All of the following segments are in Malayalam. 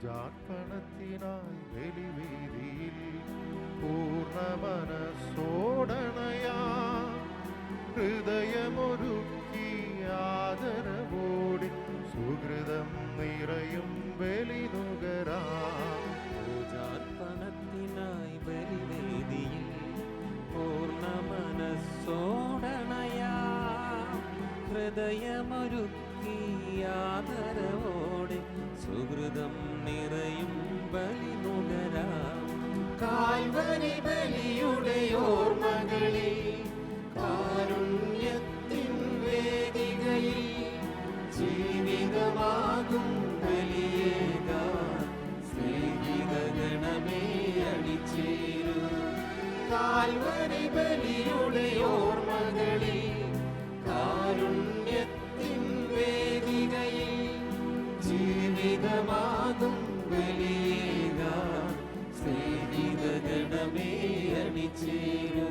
പൂജാർപ്പണത്തിനായി ബലിവേദിയിൽ പൂർണ്ണ മനസ്സോടണയാ ഹൃദയമൊരുക്കി ആദരവോടി സുഹൃതം നിറയും ബലിനുകരാ. പൂജാർപ്പണത്തിനായി ബലിവേദിയിൽ പൂർണ്ണ മനസ്സോടണയാ ഹൃദയമൊരുക്കി ആദരവോടെ സുഹൃതം നിറയും ബലിനുകരാം. കാൽവരി ബലിയുടെ ഓർമ്മകളിൽ കാരുണ്യത്തിൻ വേദികയിൽ ജീവിതമാകും ബലിയേകാൻ സ്നേഹിതഗണമേ അണിചേരൂ. കാൽവരി ബലിയുടെ ഓർമ്മകളിൽ കാരുണ്യത്തിൻ വേദികയിൽ ജീവിതമാകും ബലിയേകാൻ സ്നേഹിതഗണമേ അണിചേരൂ.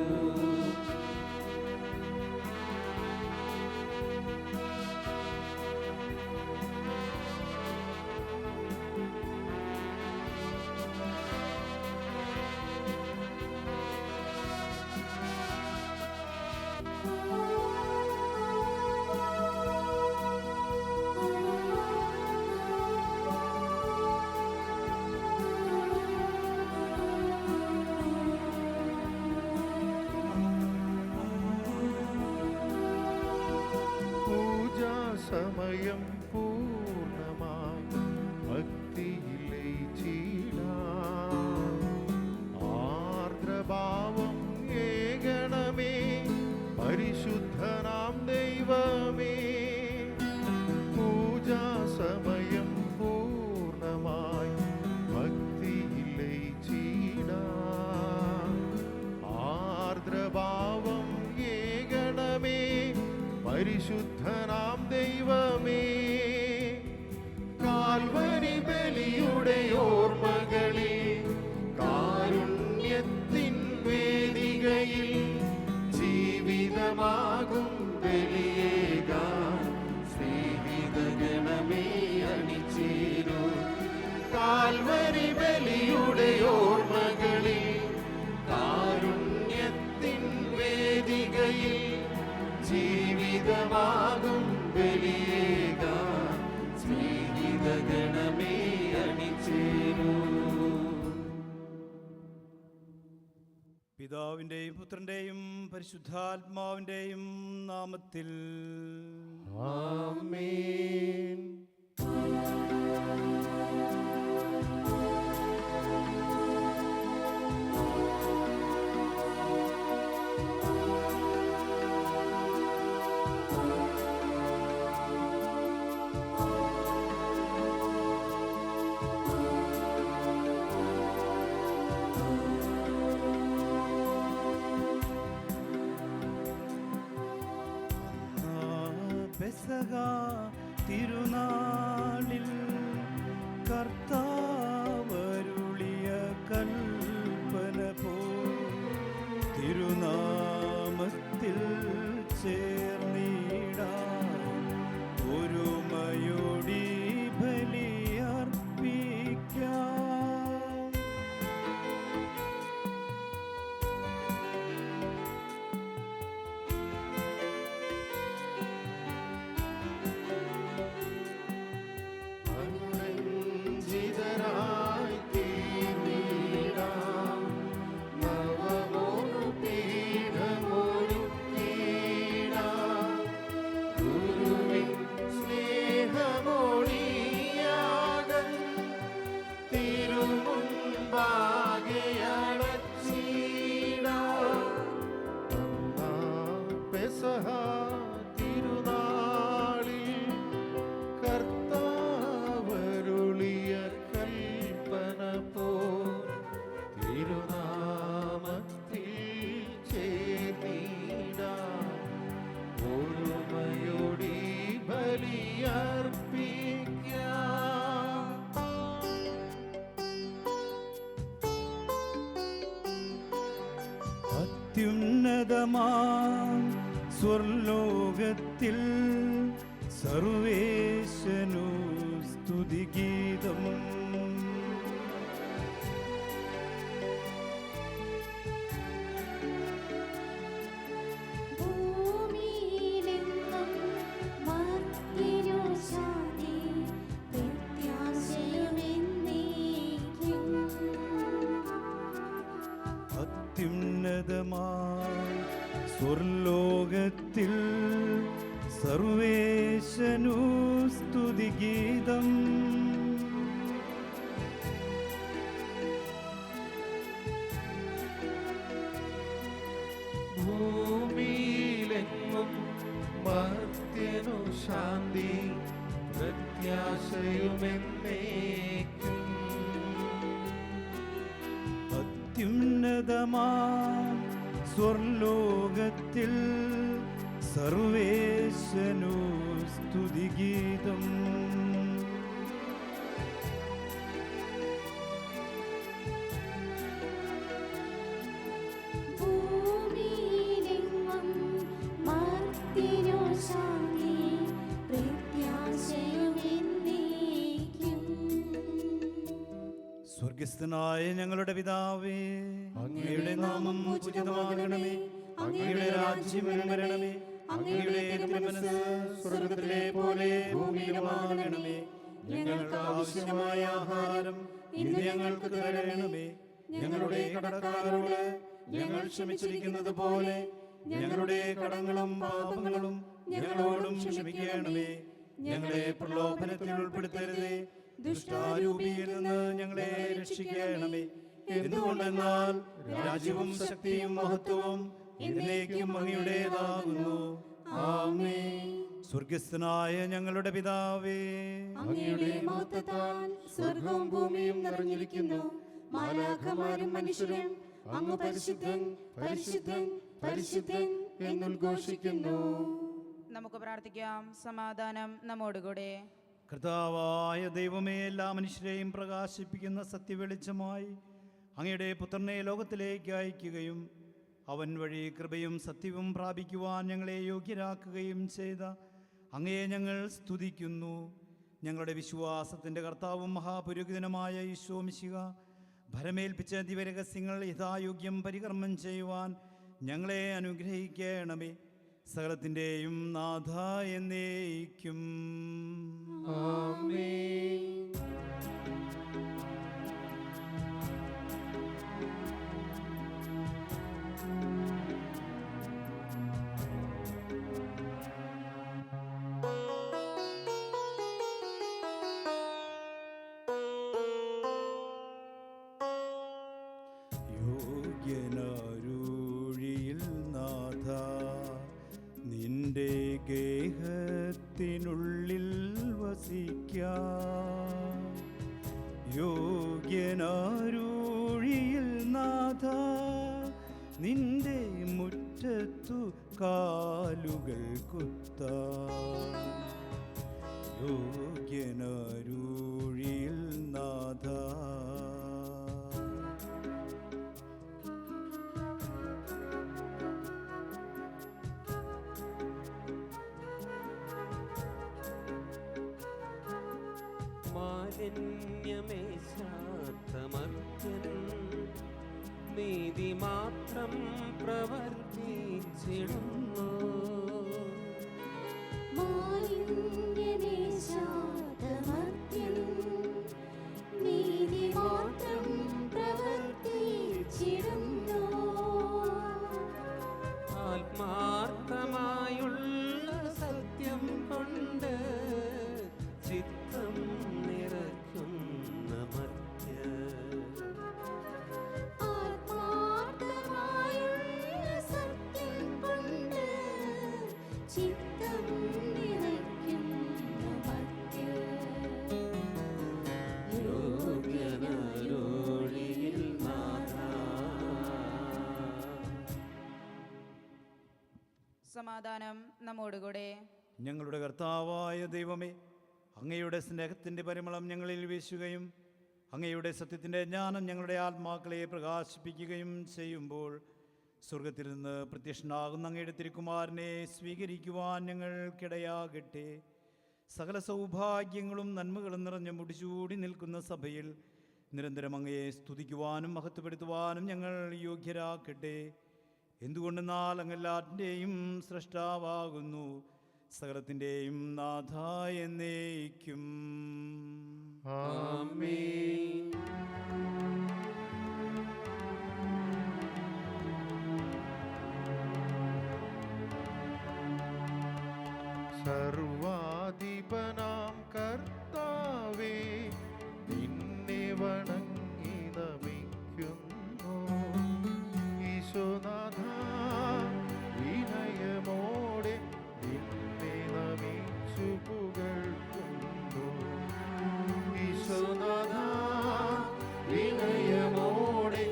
സമയം പൂർണ്ണമായി ഭക്തിയിൽ ലയിച്ചിടാം. ആർദ്രഭാവം ഏകണമേ പരിശുദ്ധനാം ദൈവമേ. പൂജാസമയം പൂർണ്ണമായി ഭക്തിയിൽ ലയിച്ചിടാം. ആർദ്രഭാവം ഏകണമേ പരിശുദ്ധനാം ദൈവമേ. കാൽവരി ബലിയുടെ ഓർമ്മകളിൽ കാരുണ്യത്തിൻ വേദികയിൽ ജീവിതമാകും ബലിയേകാൻ സ്നേഹിതഗണമേ അണിചേരൂ. കാൽവരി ബലിയുടെ ഓർമ്മകളിൽ കാരുണ്യത്തിൻ വേദികയിൽ ജീവിതമാകും ബലിയേകാൻ സ്നേഹിതഗണമേ അണിചേരൂ. പിതാവിൻ്റെയും പുത്രൻ്റെയും പരിശുദ്ധാത്മാവിൻ്റെയും നാമത്തിൽ ആമേൻ. പെസഹ തിരുനാളിൽ കർത്താവരുളിയ കൽപ്പന പോ തിരുനാമത്തിൽ ചേർന്നിടാം ഒരുമയോടി ബലിയർപ്പിക്കാം. പെസഹ തിരുനാളിൽ കർത്താവരുളിയ കൽപ്പന പോ തിരുനാമത്തിൽ ചേർന്നിടാം ഒരുമയോടി ബലിയർപ്പിക്കാം. അത്യുന്നതമാം സ്വർലോകത്തിൽ സർവേശനു സ്തുതിഗീതം. സ്വർലോകത്തിൽ സർവേശനു സ്തുതിഗീതം. ഭൂമിയിലെങ്ങും മർത്യനു ശാന്തി പ്രത്യാശയുമെന്നേക്കും. അത്യുന്നതമാ സ്വർലോകത്തിൽ സർവേശനു സ്തുതിഗീതം. ഭൂമിയിലെങ്ങും മർത്യനു ശാന്തി പ്രത്യാശയുമെന്നേക്കും. സ്വർഗസ്ഥനായ ഞങ്ങളുടെ പിതാവേ, അങ്ങയുടെ നാമം പൂജിതമാകണമേ. അങ്ങയുടെ രാജ്യം വരണമേ. അങ്ങയുടെ തിരുമനസ്സ് സ്വർഗത്തിലെ പോലെ ഭൂമിയിലുമാകണമേ. ഞങ്ങൾക്ക് ആവശ്യമായ ആഹാരം ഇന്ന് ഞങ്ങൾക്ക് തരണമേ. ഞങ്ങളുടെ കടക്കാരോട് ഞങ്ങൾ ക്ഷമിച്ചിരിക്കുന്നത് പോലെ ഞങ്ങളുടെ കടങ്ങളും പാപങ്ങളും ഞങ്ങളോടും ക്ഷമിക്കണമേ. ഞങ്ങളെ പ്രലോഭനത്തിൽ ഉൾപ്പെടുത്തരുതേ, ദുഷ്ടാരൂപിയിൽ നിന്ന് ഞങ്ങളെ രക്ഷിക്കണമേ. എന്തുകൊണ്ടെന്നാൽ രാജ്യവും ശക്തിയും മഹത്വവും എന്നേക്കും അങ്ങയുടേതാകുന്നു. ആമേൻ. സ്വർഗസ്ഥനായ ഞങ്ങളുടെ പിതാവേ, അങ്ങയുടെ മഹത്വത്താൽ സ്വർഗവും ഭൂമിയും നിറഞ്ഞിരിക്കുന്നു. മാലാഖമാരും മനുഷ്യരും അങ്ങ് പരിശുദ്ധൻ പരിശുദ്ധൻ പരിശുദ്ധൻ എന്നുദ്ഘോഷിക്കുന്നു. നമുക്ക് പ്രാർത്ഥിക്കാം. സമാധാനം നമ്മോടുകൂടെ. കർത്താവായ ദൈവമേ, എല്ലാ മനുഷ്യരെയും പ്രകാശിപ്പിക്കുന്ന സത്യവെളിച്ചമായി അങ്ങയുടെ പുത്രനെ ലോകത്തിലേക്ക് അയക്കുകയും അവൻ വഴി കൃപയും സത്യവും പ്രാപിക്കുവാൻ ഞങ്ങളെ യോഗ്യരാക്കുകയും ചെയ്ത അങ്ങയെ ഞങ്ങൾ സ്തുതിക്കുന്നു. ഞങ്ങളുടെ വിശ്വാസത്തിൻ്റെ കർത്താവും മഹാപുരോഹിതനുമായ ഈശോ മിശിഹ ഭരമേൽപ്പിച്ച ദിവരഹസ്യങ്ങൾ യഥായോഗ്യം പരികർമ്മം ചെയ്യുവാൻ ഞങ്ങളെ അനുഗ്രഹിക്കണമേ. സകലത്തിൻ്റെയും നാഥ എന്നേക്കും. ആമേൻ. യോഗ്യനാരൂഴിയിൽ നാഥ നിന്റെ ഗേഹത്തിനുള്ളിൽ വസിക്കാം. യോഗ്യനാരൂഴിയിൽ നാഥ നിന്റെ മുറ്റത്തു കാലുകൾ കുത്താം. യോഗ്യനാരൂഴിയിൽ നാഥ. മാലിന്യമേശാത്തമർത്യൻ നീതി മാത്രം പ്രവർത്തിച്ചിടുന്നു. മാലിന്യമേശാത്തമർത്യൻ നീതി മാത്രം പ്രവർത്തിച്ചിടുന്നു. ആത്മാർത്ഥമായുള്ള സത്യം കൊണ്ട് ചിത്തം നിറയ്ക്കുന്ന മർത്യൻ. ആത്മാർത്ഥമായുള്ള സത്യം കൊണ്ട് ചിത്തം നിറയ്ക്കുന്ന മർത്യൻ. യോഗ്യനാരൂഴിയിൽ നാഥ. സമാധാനം നമ്മോടുകൂടെ. ഞങ്ങളുടെ കർത്താവായ ദൈവമേ, അങ്ങയുടെ സ്നേഹത്തിൻ്റെ പരിമളം ഞങ്ങളിൽ വീശുകയും അങ്ങയുടെ സത്യത്തിൻ്റെ ജ്ഞാനം ഞങ്ങളുടെ ആത്മാക്കളെ പ്രകാശിപ്പിക്കുകയും ചെയ്യുമ്പോൾ സ്വർഗത്തിൽ നിന്ന് പ്രത്യക്ഷനാകുന്ന അങ്ങയുടെ തിരുക്കുമാരനെ സ്വീകരിക്കുവാൻ ഞങ്ങൾക്കിടയാകട്ടെ. സകല സൗഭാഗ്യങ്ങളും നന്മകളും നിറഞ്ഞ മുടിചൂടി നിൽക്കുന്ന സഭയിൽ നിരന്തരം അങ്ങയെ സ്തുതിക്കുവാനും മഹത്വപ്പെടുത്തുവാനും ഞങ്ങൾ യോഗ്യരാക്കട്ടെ. എന്തുകൊണ്ടെന്നാൽ അങ്ങെല്ലാറ്റിൻ്റെയും സ്രഷ്ടാവാകുന്നു, സകലത്തിൻ്റെയും നാഥ എന്നേക്കും. ആമേൻ. യേശുനാഥ വിനയമോടെ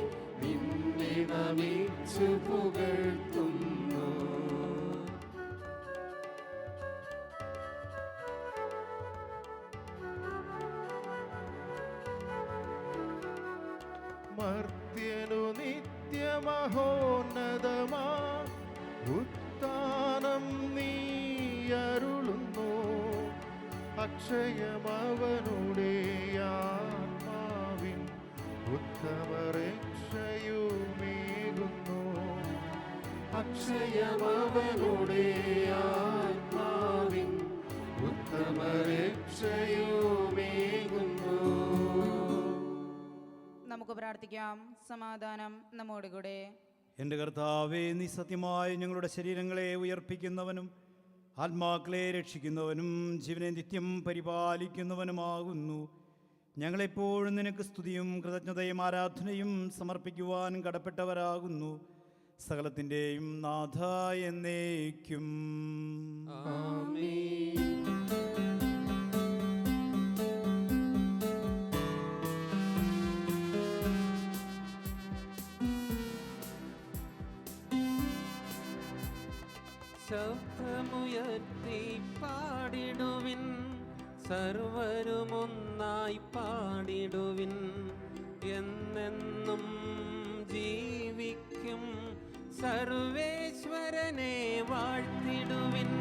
നിന്നെ നമിച്ചു പുകഴ്ത്തുന്നു. മർത്യനു നിത്യമഹോന്നതമാ ഉത്ഥാനം നീ അരുളുന്നു. അക്ഷയമവനുടെ ആത്മാവിൻ ഉത്തമരക്ഷയുമേകുന്നു. അക്ഷയമവനുടെ ആത്മാവിൻ ഉത്തമരക്ഷയുമേകുന്നു. നമുക്ക് പ്രാർത്ഥിക്കാം. സമാധാനം നമ്മോടുകൂടെ. എൻ്റെ കർത്താവേ, നീ സത്യമായി ഞങ്ങളുടെ ശരീരങ്ങളെ ഉയർപ്പിക്കുന്നവനും ആത്മാക്കളെ രക്ഷിക്കുന്നവനും ജീവനെ നിത്യം പരിപാലിക്കുന്നവനുമാകുന്നു. ഞങ്ങളെപ്പോഴും നിനക്ക് സ്തുതിയും കൃതജ്ഞതയും ആരാധനയും സമർപ്പിക്കുവാൻ കടപ്പെട്ടവരാകുന്നു. സകലത്തിൻ്റെയും നാഥ എന്നേക്കും. ആമേൻ. ശബ്ദമുയർത്തി പാടിടുവിൻ, സർവരുമൊന്നായി പാടിടുവിൻ. എന്നെന്നും ജീവിക്കും സർവേശ്വരനെ വാഴ്ത്തിടുവിൻ.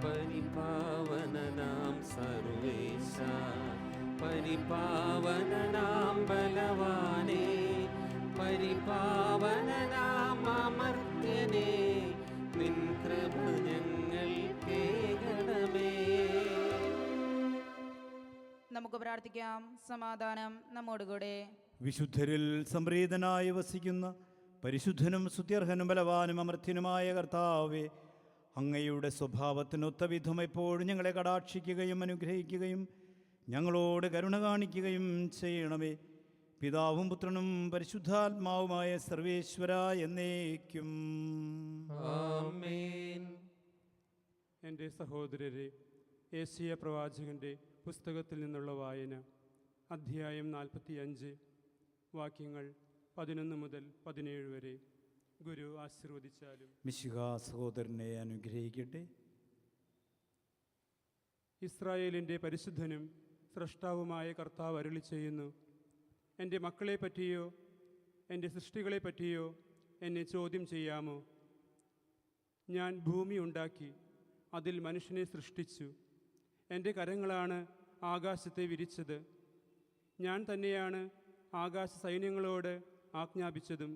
പരിപാവനനാം സർവേശ, പരിപാവനനാം ബലവാനേ, പരിപാവനനാം അമർത്യനേ, നിൻ കൃപ ഞങ്ങൾ കേൾക്കണമേ. നമുക്ക് പ്രാർത്ഥിക്കാം. സമാധാനം നമ്മോടുകൂടെ. വിശുദ്ധരിൽ സംപ്രീതനായി വസിക്കുന്ന പരിശുദ്ധനും സ്തുത്യർഹനും ബലവാനും അമർത്യനുമായ കർത്താവേ, അങ്ങയുടെ സ്വഭാവത്തിനൊത്ത വിധം എപ്പോഴും ഞങ്ങളെ കടാക്ഷിക്കുകയും അനുഗ്രഹിക്കുകയും ഞങ്ങളോട് കരുണ കാണിക്കുകയും ചെയ്യണമേ. പിതാവും പുത്രനും പരിശുദ്ധാത്മാവുമായ സർവേശ്വര എന്നേക്കും. ആമേൻ. എൻ്റെ സഹോദരരെ, ഏശയ്യ പ്രവാചകൻ്റെ പുസ്തകത്തിൽ നിന്നുള്ള വായന, അധ്യായം 45, വാക്യങ്ങൾ 11 മുതൽ 17 വരെ. ഗുരു ആശീർവദിച്ചാലും. മിശിഹാ സഹോദരനെ അനുഗ്രഹിക്കട്ടെ. ഇസ്രായേലിൻ്റെ പരിശുദ്ധനും സ്രഷ്ടാവുമായ കർത്താവ് അരുളി ചെയ്യുന്നു, എൻ്റെ മക്കളെ പറ്റിയോ എൻ്റെ സൃഷ്ടികളെ പറ്റിയോ എന്നെ ചോദ്യം ചെയ്യാമോ? ഞാൻ ഭൂമി ഉണ്ടാക്കി, അതിൽ മനുഷ്യനെ സൃഷ്ടിച്ചു. എൻ്റെ കരങ്ങളാണ് ആകാശത്തെ വിരിച്ചത്. ഞാൻ തന്നെയാണ് ആകാശ സൈന്യങ്ങളോട് ആജ്ഞാപിച്ചതും.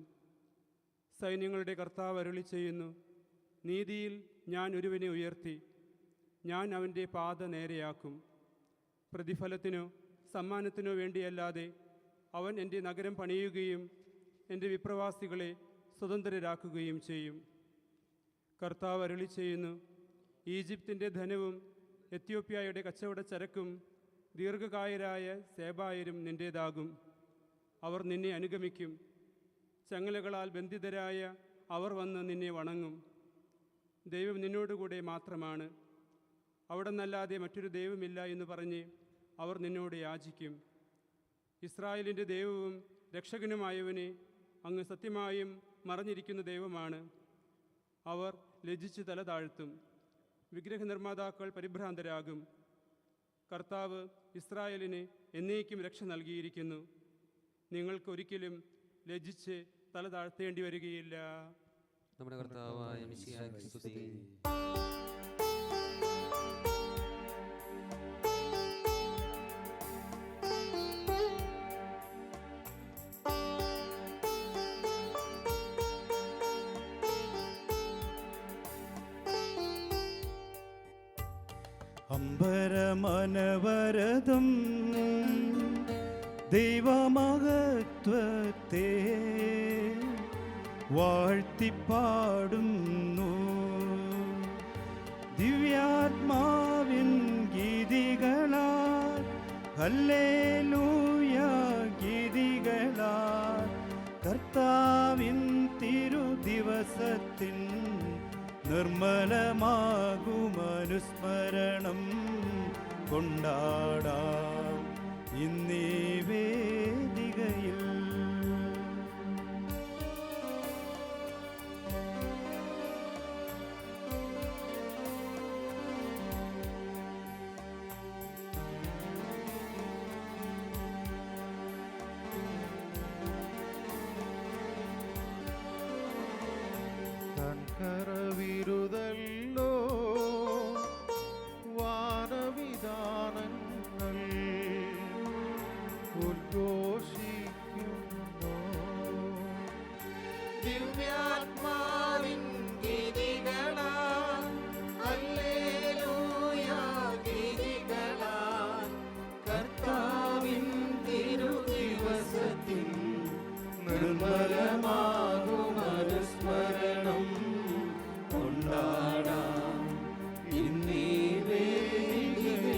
സൈന്യങ്ങളുടെ കർത്താവ് അരുളി ചെയ്യുന്നു, നീതിയിൽ ഞാൻ ഒരുവനെ ഉയർത്തി, ഞാൻ അവൻ്റെ പാത നേരെയാക്കും. പ്രതിഫലത്തിനോ സമ്മാനത്തിനോ വേണ്ടിയല്ലാതെ അവൻ എൻ്റെ നഗരം പണിയുകയും എൻ്റെ വിപ്രവാസികളെ സ്വതന്ത്രരാക്കുകയും ചെയ്യും. കർത്താവ് അരുളി ചെയ്യുന്നു, ഈജിപ്തിൻ്റെ ധനവും എത്യോപ്യയുടെ കച്ചവട ചരക്കും ദീർഘകായരായ സേബായരും നിൻ്റേതാകും. അവർ നിന്നെ അനുഗമിക്കും. ചങ്ങലകളാൽ ബന്ധിതരായ അവർ വന്ന് നിന്നെ വണങ്ങും. ദൈവം നിന്നോടുകൂടെ മാത്രമാണ്, അവിടെ നിന്നല്ലാതെ മറ്റൊരു ദൈവമില്ല എന്ന് പറഞ്ഞ് അവർ നിന്നോട് യാചിക്കും. ഇസ്രായേലിൻ്റെ ദൈവവും രക്ഷകനുമായവനെ, അങ്ങ് സത്യമായും മറഞ്ഞിരിക്കുന്ന ദൈവമാണ്. അവർ ലജ്ജിച്ച് തല താഴ്ത്തും. വിഗ്രഹനിർമ്മാതാക്കൾ പരിഭ്രാന്തരാകും. കർത്താവ് ഇസ്രായേലിന് എന്നേക്കും രക്ഷ നൽകിയിരിക്കുന്നു. നിങ്ങൾക്കൊരിക്കലും ലജ്ജിച്ച് തല താഴ്ത്തേണ്ടി വരികയില്ല. നമ്മുടെ കർത്താവായ മിശിഹായ്ക്ക് സ്തുതി. അമ്പരമനവരതം ദൈവമഹത്വത്തെ വാഴ്ത്തിപ്പാടുന്നു. ദിവ്യാത്മാവിൻ ഗീതികളാൽ ഹല്ലേലൂയ ഗീതികളാൽ കർത്താവിൻ തിരുദിവസങ്ങൾ ദിവസത്തിൻ നിർമ്മലമാകുമനുസ്മരണം കൊണ്ടാടാം ഇന്നീ വേദികയിൽ. കരവിരുതല്ലോ വാനവിധാനങ്ങൾ ഉദ്ഘോഷിക്കുന്നു. ദിവ്യാത്മാവിൻ ഗീതികളാൽ ഹല്ലേലൂയ ഗീതികളാൽ കർത്താവിൻ തിരുദിവസത്തിൻ നിർമ്മലമാകും അനുസ്മരണം കൊണ്ടാടാം ഇന്നീ വേദികയിൽ.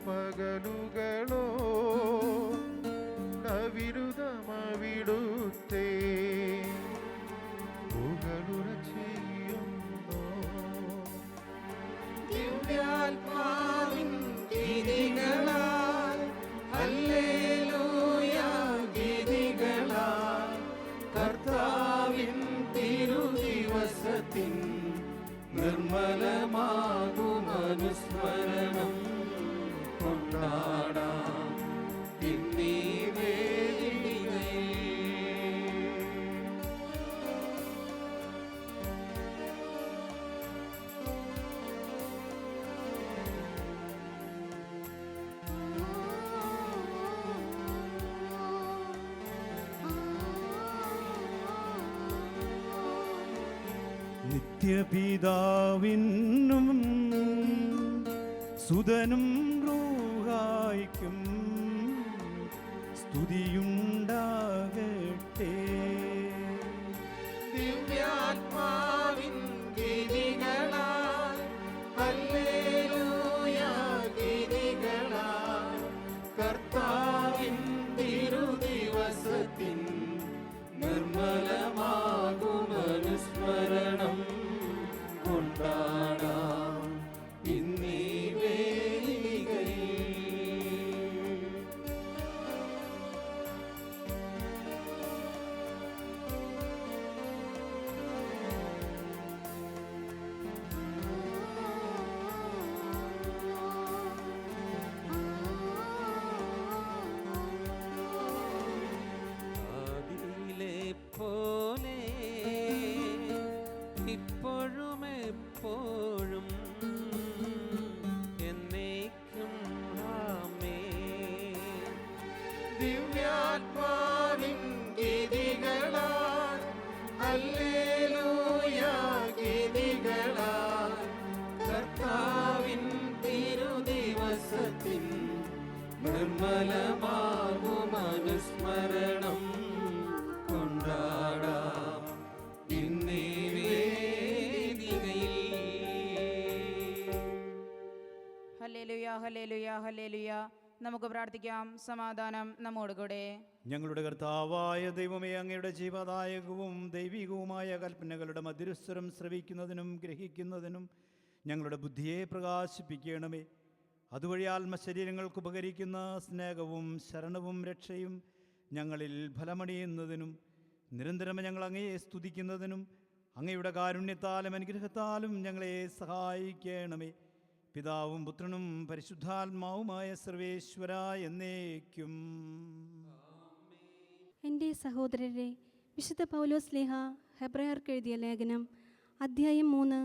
പകലുകളോ അവിരുദ്ധമവിടുത്തേ പുകളുര ചെയ്യുന്നു. ദിവ്യാത്മാവിൻ ഗീതികളാൽ ഹല്ലേലൂയ ഗീതികളാൽ കർത്താവിൻ തിരുദിവസത്തിൻ നിർമ്മലമാകും അനുസ്മരണം കൊണ്ടാടാം ഇന്നീ വേദികയിൽ. നിത്യപിതാവിനും സുതനും റൂഹായ്ക്കും സ്തുതിയുണ്ടാകട്ടെ. ദിവ്യാത്മാവിൻ ഗീതികളാൽ ഹല്ലേലൂയ ഗീതികളാൽ കർത്താവിൻ തിരുദിവസത്തിൻ നിർമ്മലമാകും അനുസ്മരണം കൊണ്ടാടാം ഇന്നീ വേദികയിൽ. ആദിയിലെ പോലെ ഇപ്പോഴും എപ്പോഴും എന്നേക്കും ആമേൻ. ദിവ്യാത്മാവിൻ ഗീതികളാൽ ഹല്ലേലൂയ ഗീതികളാൽ കർത്താവിൻ തിരുദിവസത്തിൻ നിർമ്മലമാകും അനുസ്മരണം കൊണ്ടാടാം ഇന്നീ വേദികയിൽ. Hallelujah hallelujah hallelujah. നമുക്ക് പ്രാർത്ഥിക്കാം. സമാധാനം നമ്മോടുകൂടെ. ഞങ്ങളുടെ കർത്താവായ ദൈവമേ, അങ്ങയുടെ ജീവദായകവും ദൈവികവുമായ കൽപ്പനകളുടെ മധുരസ്വരം ശ്രവിക്കുന്നതിനും ഗ്രഹിക്കുന്നതിനും ഞങ്ങളുടെ ബുദ്ധിയെ പ്രകാശിപ്പിക്കണമേ. അതുവഴി ആത്മശരീരങ്ങൾക്ക് ഉപകരിക്കുന്ന സ്നേഹവും ശരണവും രക്ഷയും ഞങ്ങളിൽ ഫലമണിയുന്നതിനും നിരന്തരം ഞങ്ങൾ അങ്ങയെ സ്തുതിക്കുന്നതിനും അങ്ങയുടെ കാരുണ്യത്താലും അനുഗ്രഹത്താലും ഞങ്ങളെ സഹായിക്കണമേ. പിതാവും പുത്രനും പരിശുദ്ധാത്മാവുമായ സർവേശ്വര എന്നേക്കും. എൻ്റെ സഹോദരരെ, വിശുദ്ധ പൗലോസ് ശ്ലീഹ ഹെബ്രായർക്ക് എഴുതിയ ലേഖനം അധ്യായം 3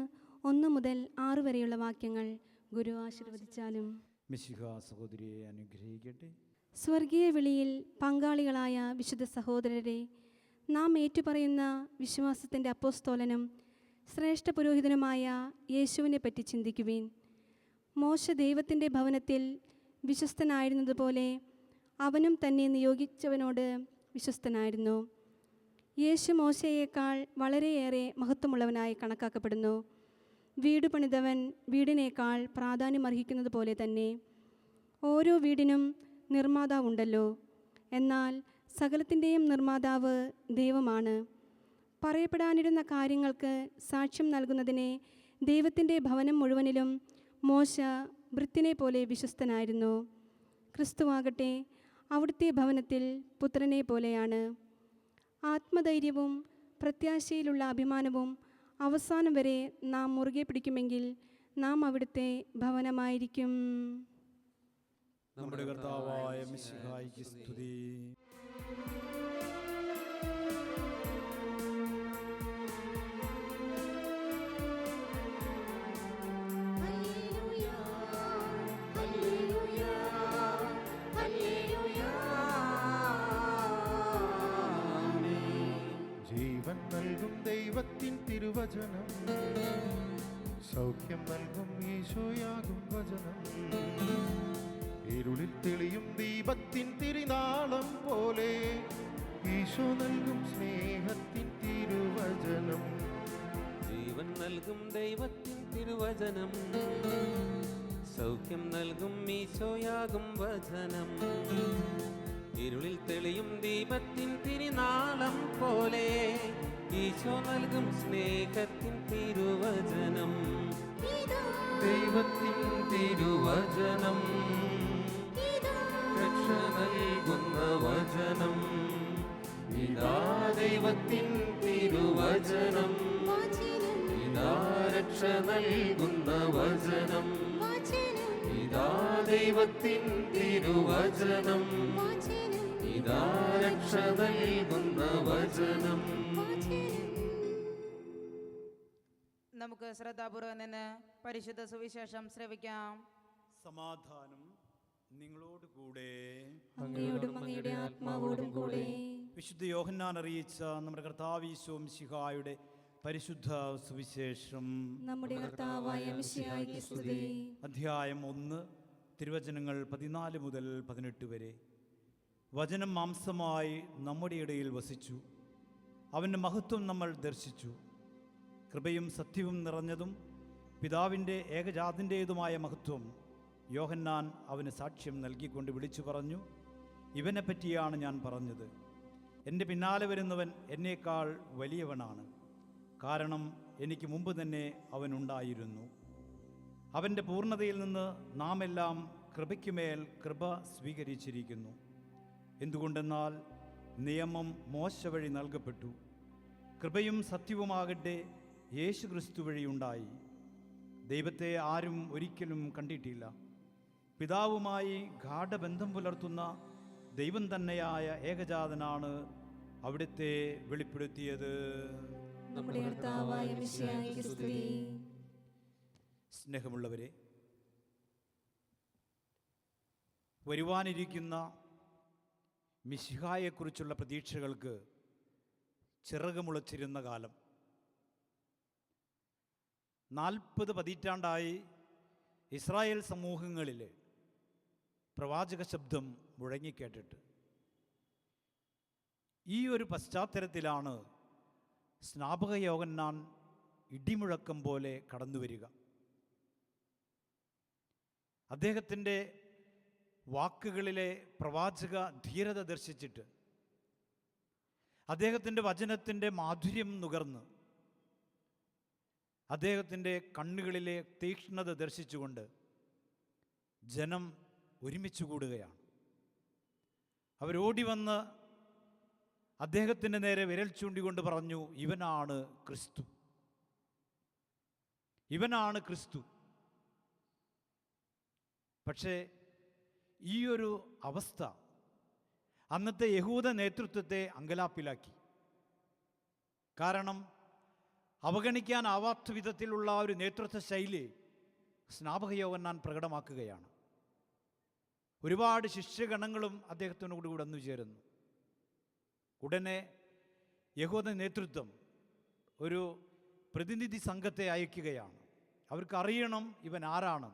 1 മുതൽ 6 വരെയുള്ള വാക്യങ്ങൾ ഗുരു ആശീർവദിച്ചാലും. മിശിഹ സഹോദരിയെ അനുഗ്രഹിക്കട്ടെ. സ്വർഗീയ വിളിയിൽ പങ്കാളികളായ വിശുദ്ധ സഹോദരരെ, നാം ഏറ്റുപറയുന്ന വിശ്വാസത്തിൻ്റെ അപ്പോസ്തോലനും ശ്രേഷ്ഠ പുരോഹിതനുമായ യേശുവിനെ പറ്റി ചിന്തിക്കുവിൻ. മോശ ദൈവത്തിൻ്റെ ഭവനത്തിൽ വിശ്വസ്തനായിരുന്നതുപോലെ അവനും തന്നെ നിയോഗിച്ചവനോട് വിശ്വസ്തനായിരുന്നു. യേശു മോശയേക്കാൾ വളരെയേറെ മഹത്വമുള്ളവനായി കണക്കാക്കപ്പെടുന്നു. വീട് പണിതവൻ വീടിനേക്കാൾ പ്രാധാന്യമർഹിക്കുന്നത് പോലെ തന്നെ ഓരോ വീടിനും നിർമ്മാതാവുണ്ടല്ലോ. എന്നാൽ സകലത്തിൻ്റെയും നിർമ്മാതാവ് ദൈവമാണ്. പറയപ്പെടാനിരുന്ന കാര്യങ്ങൾക്ക് സാക്ഷ്യം നൽകുന്നതിനെ ദൈവത്തിൻ്റെ ഭവനം മുഴുവനിലും മോശ ഭൃത്യനെ പോലെ വിശ്വസ്തനായിരുന്നു. ക്രിസ്തുവാകട്ടെ അവിടുത്തെ ഭവനത്തിൽ പുത്രനെ പോലെയാണ്. ആത്മധൈര്യവും പ്രത്യാശയിലുള്ള അഭിമാനവും അവസാനം വരെ നാം മുറുകെ പിടിക്കുമെങ്കിൽ നാം അവിടുത്തെ ഭവനമായിരിക്കും. നമ്മുടെ കർത്താവായ മിശിഹായിക്ക് സ്തുതി. ഹല്ലേലൂയ ഹല്ലേലൂയ ഹല്ലേലൂയ ജീവൻ നൽകും ദൈവത്തിൻ തിരുവചനം, സൗഖ്യം നൽകും ഈശോയാകും വചനം. ഇരുളിൽ തെളിയും ദീപത്തിൻ തിരിനാളം പോലെ ഈശോ നൽകും സ്നേഹത്തിൻ തിരുവചനം. ജീവൻ നൽകും ദൈവത്തിൻ തിരുവചനം, സൗഖ്യം നൽകും ഈശോയാകും വചനം. ഇരുളിൽ തെളിയും ദീപത്തിൻ തിരുനാളം പോലെ ഈശോ നൽകും സ്നേഹത്തിൻ തിരുവചനം. ദൈവത്തിൻ തിരുവചനം രക്ഷ നൽകുന്ന വചനം. ഇതാ ദൈവത്തിൻ തിരുവചനം, ഇതാ രക്ഷ നൽകുന്ന വചനം. ഇതാ ദൈവത്തിൻ തിരുവചനം, ഇതാ രക്ഷ നൽകുന്ന വചനം. നമുക്ക് ശ്രദ്ധാപൂർവം നിന്ന് പരിശുദ്ധ സുവിശേഷം ശ്രവിക്കാം. സമാധാനം നിങ്ങളോട് കൂടെ. അങ്ങയോടും അങ്ങയുടെ ആത്മാവോടും കൂടെ. വിശുദ്ധ യോഹന്നാൻ അറിയിച്ച നമ്മുടെ കർത്താവ് ഈശോ മിശിഹായുടെ പരിശുദ്ധ സുവിശേഷം. നമ്മുടെ കർത്താവായ മിശിഹായ്ക്ക് സ്തുതി. അധ്യായം 1, തിരുവചനങ്ങൾ 14 മുതൽ 18 വരെ. വചനം മാംസമായി നമ്മുടെ ഇടയിൽ വസിച്ചു, അവൻ്റെ മഹത്വം നമ്മൾ ദർശിച്ചു. കൃപയും സത്യവും നിറഞ്ഞതും പിതാവിൻ്റെ ഏകജാതിൻ്റേതുമായ മഹത്വം. യോഹന്നാൻ അവന് സാക്ഷ്യം നൽകിക്കൊണ്ട് വിളിച്ചു പറഞ്ഞു, ഇവനെപ്പറ്റിയാണ് ഞാൻ പറഞ്ഞത്. എൻ്റെ പിന്നാലെ വരുന്നവൻ എന്നേക്കാൾ വലിയവനാണ്, കാരണം എനിക്ക് മുമ്പ് തന്നെ അവനുണ്ടായിരുന്നു. അവൻ്റെ പൂർണ്ണതയിൽ നിന്ന് നാം എല്ലാം കൃപയ്ക്കുമേൽ കൃപ സ്വീകരിച്ചിരിക്കുന്നു. എന്തുകൊണ്ടെന്നാൽ നിയമം മോശ വഴി നൽകപ്പെട്ടു, കൃപയും സത്യവുമാകട്ടെ യേശു ക്രിസ്തു വഴി ഉണ്ടായി. ദൈവത്തെ ആരും ഒരിക്കലും കണ്ടിട്ടില്ല. പിതാവുമായി ഗാഢബന്ധം പുലർത്തുന്ന ദൈവം തന്നെയായ ഏകജാതനാണ് അവിടുത്തെ വെളിപ്പെടുത്തിയത്. നമ്മുടെ കർത്താവായ മിശിഹായ്ക്ക് സ്തുതി. സ്നേഹമുള്ളവരെ, വരുവാനിരിക്കുന്ന മിശിഹായെക്കുറിച്ചുള്ള പ്രതീക്ഷകൾക്ക് ചിറകുമുളച്ചിരുന്ന കാലം. 40 പതിറ്റാണ്ടായി ഇസ്രായേൽ സമൂഹങ്ങളിൽ പ്രവാചക ശബ്ദം മുഴങ്ങിക്കേട്ടിട്ട്. ഈ ഒരു പശ്ചാത്തലത്തിലാണ് സ്നാപക യോഹന്നാൻ ഇടിമുഴക്കം പോലെ കടന്നു വരിക. അദ്ദേഹത്തിൻ്റെ വാക്കുകളിലെ പ്രവാചക ധീരത ദർശിച്ചിട്ട്, അദ്ദേഹത്തിൻ്റെ വചനത്തിൻ്റെ മാധുര്യം നുകർന്ന്, അദ്ദേഹത്തിൻ്റെ കണ്ണുകളിലെ തീക്ഷ്ണത ദർശിച്ചുകൊണ്ട് ജനം ഒരുമിച്ച് കൂടുകയാണ്. അവരോടി വന്ന് അദ്ദേഹത്തിൻ്റെ നേരെ വിരൽ ചൂണ്ടിക്കൊണ്ട് പറഞ്ഞു, ഇവനാണ് ക്രിസ്തു, ഇവനാണ് ക്രിസ്തു. പക്ഷേ ഈ ഒരു അവസ്ഥ അന്നത്തെ യഹൂദ നേതൃത്വത്തെ അങ്കലാപ്പിലാക്കി. കാരണം അവഗണിക്കാനാവാത്ത വിധത്തിലുള്ള ഒരു നേതൃത്വ ശൈലി സ്നാപക യോഹന്നാൻ പ്രകടമാക്കുകയാണ്. ഒരുപാട് ശിഷ്യഗണങ്ങളും അദ്ദേഹത്തിനോട് കൂടെ വന്നു ചേരുന്നു. ഉടനെ യഹൂദ നേതൃത്വം ഒരു പ്രതിനിധി സംഘത്തെ അയക്കുകയാണ്. അവർക്കറിയണം ഇവൻ ആരാണ്.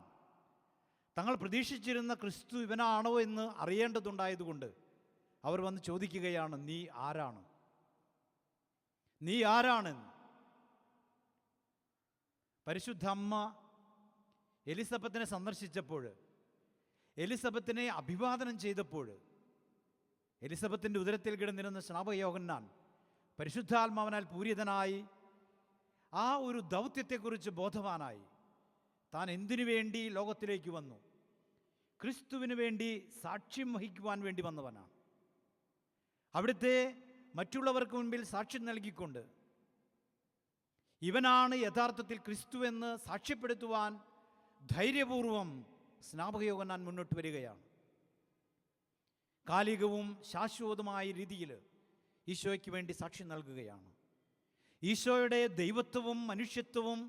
തങ്ങൾ പ്രതീക്ഷിച്ചിരുന്ന ക്രിസ്തു ഇവനാണോ എന്ന് അറിയേണ്ടതുണ്ടായതുകൊണ്ട് അവർ വന്ന് ചോദിക്കുകയാണ്, നീ ആരാണ്? നീ ആരാണെന്ന്. പരിശുദ്ധ അമ്മ എലിസബത്തിനെ സന്ദർശിച്ചപ്പോൾ, എലിസബത്തിനെ അഭിവാദനം ചെയ്തപ്പോൾ, എലിസബത്തിൻ്റെ ഉദരത്തിൽ കിടന്നിരുന്ന സ്നാപക യോഹന്നാൻ പരിശുദ്ധാത്മാവിനാൽ പൂരിതനായി ആ ഒരു ദൗത്യത്തെക്കുറിച്ച് ബോധവാനായി. താൻ എന്തിനു വേണ്ടി ലോകത്തിലേക്ക് വന്നു? ക്രിസ്തുവിന് വേണ്ടി സാക്ഷ്യം വഹിക്കുവാൻ വേണ്ടി വന്നവനാണ്. അവിടുത്തെ മറ്റുള്ളവർക്ക് മുൻപിൽ സാക്ഷ്യം നൽകിക്കൊണ്ട് ഇവനാണ് യഥാർത്ഥത്തിൽ ക്രിസ്തുവെന്ന് സാക്ഷ്യപ്പെടുത്തുവാൻ ധൈര്യപൂർവം സ്നാപക യോഹന്നാൻ മുന്നോട്ട് വരികയാണ്. കാലികവും ശാശ്വതമായ രീതിയിൽ ഈശോയ്ക്ക് വേണ്ടി സാക്ഷ്യം നൽകുകയാണ്. ഈശോയുടെ ദൈവത്വവും മനുഷ്യത്വവും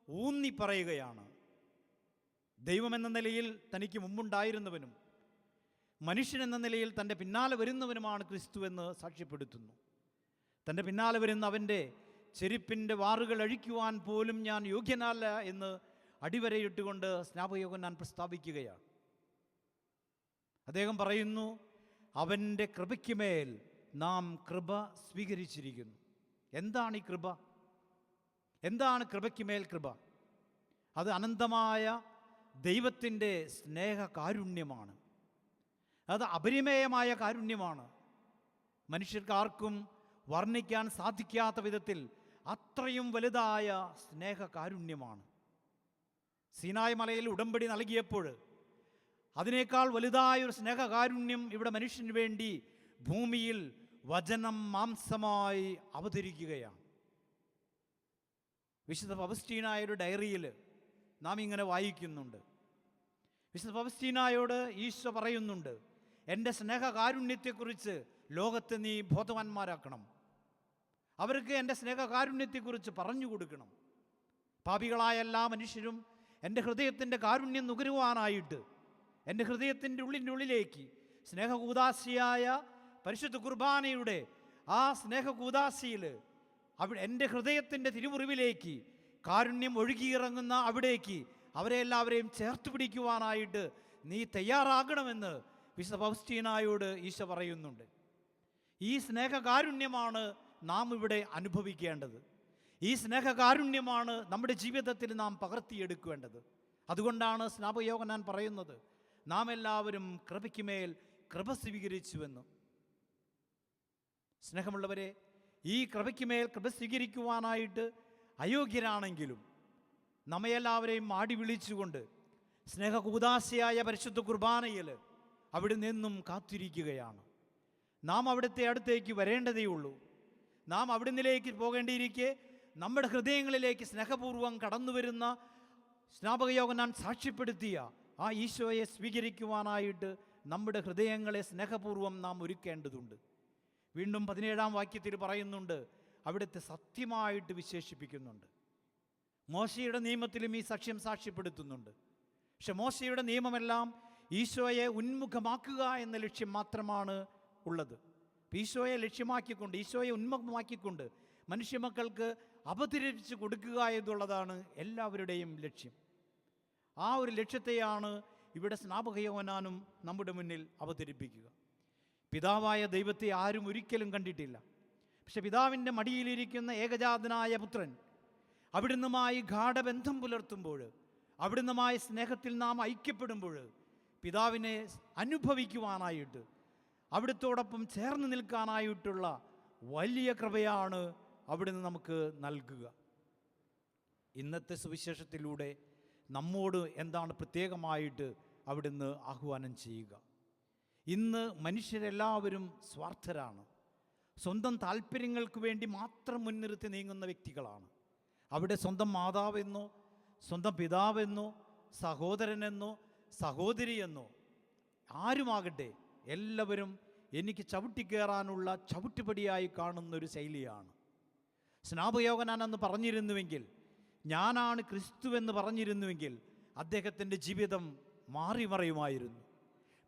ഊന്നി പറയുകയാണ്. ദൈവമെന്ന നിലയിൽ തനിക്ക് മുമ്പുണ്ടായിരുന്നവനും മനുഷ്യനെന്ന നിലയിൽ തൻ്റെ പിന്നാലെ വരുന്നവനുമാണ് ക്രിസ്തു എന്ന് സാക്ഷ്യപ്പെടുത്തുന്നു. തൻ്റെ പിന്നാലെ വരുന്ന അവൻ്റെ ചെരുപ്പിൻ്റെ വാറുകൾ അഴിക്കുവാൻ പോലും ഞാൻ യോഗ്യനല്ല എന്ന് അടിവരയിട്ടുകൊണ്ട് സ്നാപക യോഹന്നാൻ പ്രസ്താവിക്കുകയാണ്. അദ്ദേഹം പറയുന്നു, അവൻ്റെ കൃപയ്ക്ക് മേൽ നാം കൃപ സ്വീകരിച്ചിരിക്കുന്നു. എന്താണ് ഈ കൃപ? എന്താണ് കൃപയ്ക്ക് മേൽ കൃപ? അത് അനന്തമായ ദൈവത്തിൻ്റെ സ്നേഹ കാരുണ്യമാണ്. അത് അപരിമേയമായ കാരുണ്യമാണ്. മനുഷ്യർക്കാർക്കും വർണ്ണിക്കാൻ സാധിക്കാത്ത വിധത്തിൽ അത്രയും വലുതായ സ്നേഹ കാരുണ്യമാണ്. സീനായ് മലയിൽ ഉടമ്പടി നൽകിയപ്പോൾ അതിനേക്കാൾ വലുതായൊരു സ്നേഹകാരുണ്യം ഇവിടെ മനുഷ്യന് വേണ്ടി ഭൂമിയിൽ വചനം മാംസമായി അവതരിക്കുകയാണ്. വിശുദ്ധ പൗലോസ്ലീഹായുടെ ഡയറിയിൽ നാം ഇങ്ങനെ വായിക്കുന്നുണ്ട്. വിശുദ്ധ പൗലോസ്ലീഹായോട് ഈശോ പറയുന്നുണ്ട്, എൻ്റെ സ്നേഹകാരുണ്യത്തെക്കുറിച്ച് ലോകത്തെ നീ ബോധവാന്മാരാക്കണം. അവർക്ക് എൻ്റെ സ്നേഹകാരുണ്യത്തെക്കുറിച്ച് പറഞ്ഞു കൊടുക്കണം. പാപികളായ എല്ലാ മനുഷ്യരും എൻ്റെ ഹൃദയത്തിൻ്റെ കാരുണ്യം നുകരുവാനായിട്ട് എൻ്റെ ഹൃദയത്തിൻ്റെ ഉള്ളിലേക്ക് സ്നേഹകൂദാശിയായ പരിശുദ്ധ കുർബാനയുടെ ആ സ്നേഹകൂദാശിയിൽ എൻ്റെ ഹൃദയത്തിൻ്റെ തിരുമുറിവിലേക്ക് കാരുണ്യം ഒഴുകിയിറങ്ങുന്ന അവിടേക്ക് അവരെ എല്ലാവരെയും ചേർത്ത് പിടിക്കുവാനായിട്ട് നീ തയ്യാറാകണമെന്ന് വിശുദ്ധ പൗലോസ്ലീഹായോട് ഈശോ പറയുന്നുണ്ട്. ഈ സ്നേഹകാരുണ്യമാണ് നാം ഇവിടെ അനുഭവിക്കേണ്ടത്. ഈ സ്നേഹകാരുണ്യമാണ് നമ്മുടെ ജീവിതത്തിൽ നാം പകർത്തിയെടുക്കേണ്ടത്. അതുകൊണ്ടാണ് സ്നാപക യോഹന്നാൻ പറയുന്നത്, നാം എല്ലാവരും കൃപയ്ക്ക് മേൽ കൃപ സ്വീകരിച്ചുവെന്ന്. സ്നേഹമുള്ളവരെ, ഈ കൃപയ്ക്ക് മേൽ കൃപ സ്വീകരിക്കുവാനായിട്ട് അയോഗ്യരാണെങ്കിലും നമ്മയെല്ലാവരെയും ആടി വിളിച്ചുകൊണ്ട് സ്നേഹകൂദാശയായ പരിശുദ്ധ കുർബാനയിൽ അവിടെ നിന്നും കാത്തിരിക്കുകയാണ്. നാം അവിടുത്തെ അടുത്തേക്ക് വരേണ്ടതേയുള്ളൂ. നാം അവിടുന്നിലേക്ക് പോകേണ്ടിയിരിക്കെ നമ്മുടെ ഹൃദയങ്ങളിലേക്ക് സ്നേഹപൂർവ്വം കടന്നു വരുന്ന സ്നാപക യോഹന്നാൻ സാക്ഷ്യപ്പെടുത്തിയ ആ ഈശോയെ സ്വീകരിക്കുവാനായിട്ട് നമ്മുടെ ഹൃദയങ്ങളെ സ്നേഹപൂർവ്വം നാം ഒരുക്കേണ്ടതുണ്ട്. വീണ്ടും 17-ാം വാക്യത്തിൽ പറയുന്നുണ്ട്, അവിടുത്തെ സത്യമായിട്ട് വിശേഷിപ്പിക്കുന്നുണ്ട്. മോശയുടെ നിയമത്തിലും ഈ സാക്ഷ്യം സാക്ഷ്യപ്പെടുത്തുന്നുണ്ട്. പക്ഷെ മോശയുടെ നിയമമെല്ലാം ഈശോയെ ഉന്മുഖമാക്കുക എന്ന ലക്ഷ്യം മാത്രമാണ് ഉള്ളത്. ഈശോയെ ലക്ഷ്യമാക്കിക്കൊണ്ട്, ഈശോയെ ഉന്മുഖമാക്കിക്കൊണ്ട് മനുഷ്യമക്കൾക്ക് അവതരിപ്പിച്ച് കൊടുക്കുക എന്നുള്ളതാണ് എല്ലാവരുടെയും ലക്ഷ്യം. ആ ഒരു ലക്ഷ്യത്തെയാണ് ഇവിടെ സ്നാപക യോഹന്നാനും നമ്മുടെ മുന്നിൽ അവതരിപ്പിക്കുക. പിതാവായ ദൈവത്തെ ആരും ഒരിക്കലും കണ്ടിട്ടില്ല. പക്ഷെ പിതാവിൻ്റെ മടിയിലിരിക്കുന്ന ഏകജാതനായ പുത്രൻ അവിടുന്നുമായി ഗാഢബന്ധം പുലർത്തുമ്പോൾ, അവിടുന്നുമായി സ്നേഹത്തിൽ നാം ഐക്യപ്പെടുമ്പോൾ പിതാവിനെ അനുഭവിക്കുവാനായിട്ട്, അവിടുത്തോടൊപ്പം ചേർന്ന് നിൽക്കാനായിട്ടുള്ള വലിയ കൃപയാണ് അവിടുന്ന് നമുക്ക് നൽകുക. ഇന്നത്തെ സുവിശേഷത്തിലൂടെ നമ്മോട് എന്താണ് പ്രത്യേകമായിട്ട് അവിടുന്ന് ആഹ്വാനം ചെയ്യുക? ഇന്ന് മനുഷ്യരെല്ലാവരും സ്വാർത്ഥരാണ്. സ്വന്തം താല്പര്യങ്ങൾക്ക് വേണ്ടി മാത്രം മുൻനിർത്തി നീങ്ങുന്ന വ്യക്തികളാണ്. അവിടെ സ്വന്തം മാതാവെന്നോ സ്വന്തം പിതാവെന്നോ സഹോദരനെന്നോ സഹോദരിയെന്നോ ആരുമാകട്ടെ, എല്ലാവരും എനിക്ക് ചവിട്ടിക്കയറാനുള്ള ചവിട്ടുപടിയായി കാണുന്നൊരു ശൈലിയാണ്. സ്നാപക യോഹന്നാൻ അന്ന് പറഞ്ഞിരുന്നുവെങ്കിൽ, ഞാനാണ് ക്രിസ്തുവെന്ന് പറഞ്ഞിരുന്നുവെങ്കിൽ അദ്ദേഹത്തിൻ്റെ ജീവിതം മാറി മറിയുമായിരുന്നു.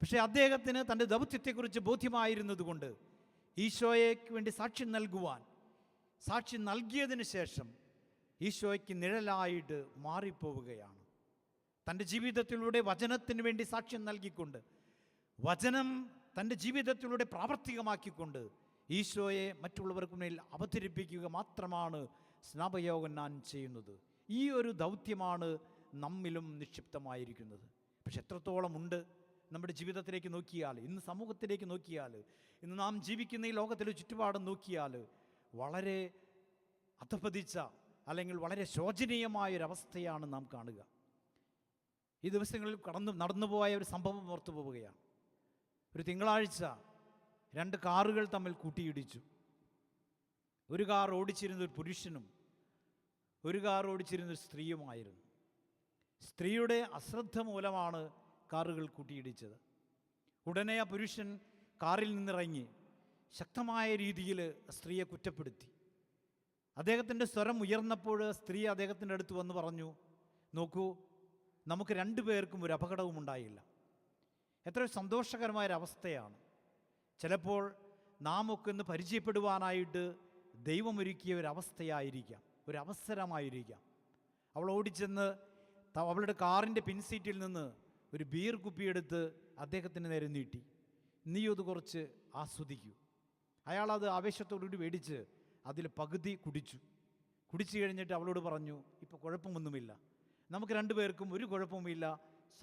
പക്ഷേ അദ്ദേഹത്തിന് തൻ്റെ ദൗത്യത്തെക്കുറിച്ച് ബോധ്യമായിരുന്നതുകൊണ്ട് ഈശോയ്ക്ക് വേണ്ടി സാക്ഷ്യം നൽകുവാൻ, സാക്ഷ്യം നൽകിയതിന് ശേഷം ഈശോയ്ക്ക് നിഴലായിട്ട് മാറിപ്പോവുകയാണ്. തൻ്റെ ജീവിതത്തിലൂടെ വചനത്തിന് വേണ്ടി സാക്ഷ്യം നൽകിക്കൊണ്ട്, വചനം തൻ്റെ ജീവിതത്തിലൂടെ പ്രാവർത്തികമാക്കിക്കൊണ്ട് ഈശോയെ മറ്റുള്ളവർക്ക് മുന്നിൽ അവതരിപ്പിക്കുക മാത്രമാണ് സ്നാപയോഹന്നാൻ ചെയ്യുന്നത്. ഈ ഒരു ദൗത്യമാണ് നമ്മിലും നിക്ഷിപ്തമായിരിക്കുന്നത്. പക്ഷെ എത്രത്തോളം ഉണ്ട് നമ്മുടെ ജീവിതത്തിലേക്ക് നോക്കിയാൽ, ഇന്ന് സമൂഹത്തിലേക്ക് നോക്കിയാൽ, ഇന്ന് നാം ജീവിക്കുന്ന ഈ ലോകത്തിലെ ചുറ്റുപാടും നോക്കിയാൽ വളരെ അധപതിച്ച അല്ലെങ്കിൽ വളരെ ശോചനീയമായൊരവസ്ഥയാണ് നാം കാണുക. ഈ ദിവസങ്ങളിൽ നടന്നുപോയ ഒരു സംഭവം ഓർത്തു പോവുകയാണ്. ഒരു തിങ്കളാഴ്ച 2 കാറുകൾ തമ്മിൽ കൂട്ടിയിടിച്ചു. ഒരു കാർ ഓടിച്ചിരുന്ന ഒരു പുരുഷനും ഒരു കാർ ഓടിച്ചിരുന്ന ഒരു സ്ത്രീയുമായിരുന്നു. സ്ത്രീയുടെ അശ്രദ്ധ മൂലമാണ് കാറുകൾ കൂട്ടിയിടിച്ചത്. ഉടനെ ആ പുരുഷൻ കാറിൽ നിന്നിറങ്ങി ശക്തമായ രീതിയിൽ സ്ത്രീയെ കുറ്റപ്പെടുത്തി. അദ്ദേഹത്തിൻ്റെ സ്വരം ഉയർന്നപ്പോൾ സ്ത്രീ അദ്ദേഹത്തിൻ്റെ അടുത്ത് വന്ന് പറഞ്ഞു, നോക്കൂ, നമുക്ക് 2 പേർക്കും ഒരു അപകടവും ഉണ്ടായില്ല. എത്ര സന്തോഷകരമായൊരവസ്ഥയാണ്. ചിലപ്പോൾ നാം ഒക്കെ ഒന്ന് പരിചയപ്പെടുവാനായിട്ട് ദൈവമൊരുക്കിയ ഒരവസ്ഥയായിരിക്കാം, ഒരവസരമായിരിക്കാം. അവൾ ഓടിച്ചെന്ന് അവളുടെ കാറിൻ്റെ പിൻസീറ്റിൽ നിന്ന് ഒരു ബീർ കുപ്പിയെടുത്ത് അദ്ദേഹത്തിന് നേരെ നീട്ടി. നീയത് കുറച്ച് ആസ്വദിക്കൂ. അയാളത് ആവേശത്തോടുകൂടി മേടിച്ച് അതിൽ പകുതി കുടിച്ചു കഴിഞ്ഞിട്ട് അവളോട് പറഞ്ഞു, ഇപ്പോൾ കുഴപ്പമൊന്നുമില്ല, നമുക്ക് 2 പേർക്കും ഒരു കുഴപ്പവുമില്ല,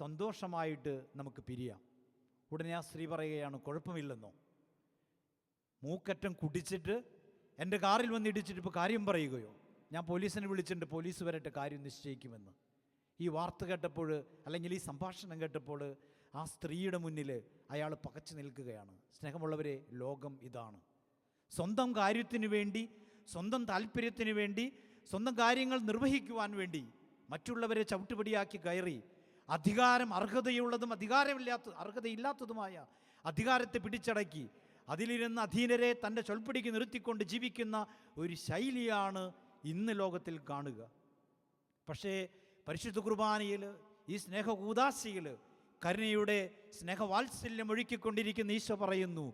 സന്തോഷമായിട്ട് നമുക്ക് പിരിയാം. ഉടനെ ആ സ്ത്രീ പറയുകയാണ്, കുഴപ്പമില്ലെന്നോ? മൂക്കറ്റം കുടിച്ചിട്ട് എൻ്റെ കാറിൽ വന്ന് ഇടിച്ചിട്ട് ഇപ്പോൾ കാര്യം പറയുകയോ? ഞാൻ പോലീസിനെ വിളിച്ചിട്ടുണ്ട്, പോലീസ് വരട്ടെ, കാര്യം നിശ്ചയിക്കുമെന്ന്. ഈ വാർത്ത കേട്ടപ്പോൾ, അല്ലെങ്കിൽ ഈ സംഭാഷണം കേട്ടപ്പോൾ ആ സ്ത്രീയുടെ മുന്നിൽ അയാൾ പകച്ചു നിൽക്കുകയാണ്. സ്നേഹമുള്ളവരെ, ലോകം ഇതാണ്. സ്വന്തം കാര്യത്തിന് വേണ്ടി, സ്വന്തം താല്പര്യത്തിന് വേണ്ടി, സ്വന്തം കാര്യങ്ങൾ നിർവഹിക്കുവാൻ വേണ്ടി മറ്റുള്ളവരെ ചവിട്ടുപടിയാക്കി കയറി അധികാരം, അർഹതയുള്ളതും അർഹതയില്ലാത്തതുമായ അധികാരത്തെ പിടിച്ചടക്കി അതിലിരുന്ന അധീനരെ തൻ്റെ ചൊൽപ്പടിക്ക് നിർത്തിക്കൊണ്ട് ജീവിക്കുന്ന ഒരു ശൈലിയാണ് ഇന്ന് ലോകത്തിൽ കാണുക. പക്ഷേ പരിശുദ്ധ കുർബാനയിൽ, ഈ സ്നേഹകൂദാശയിൽ കരുണയുടെ സ്നേഹവാത്സല്യം ഒഴുക്കിക്കൊണ്ടിരിക്കുന്ന ഈശോ പറയുന്നു,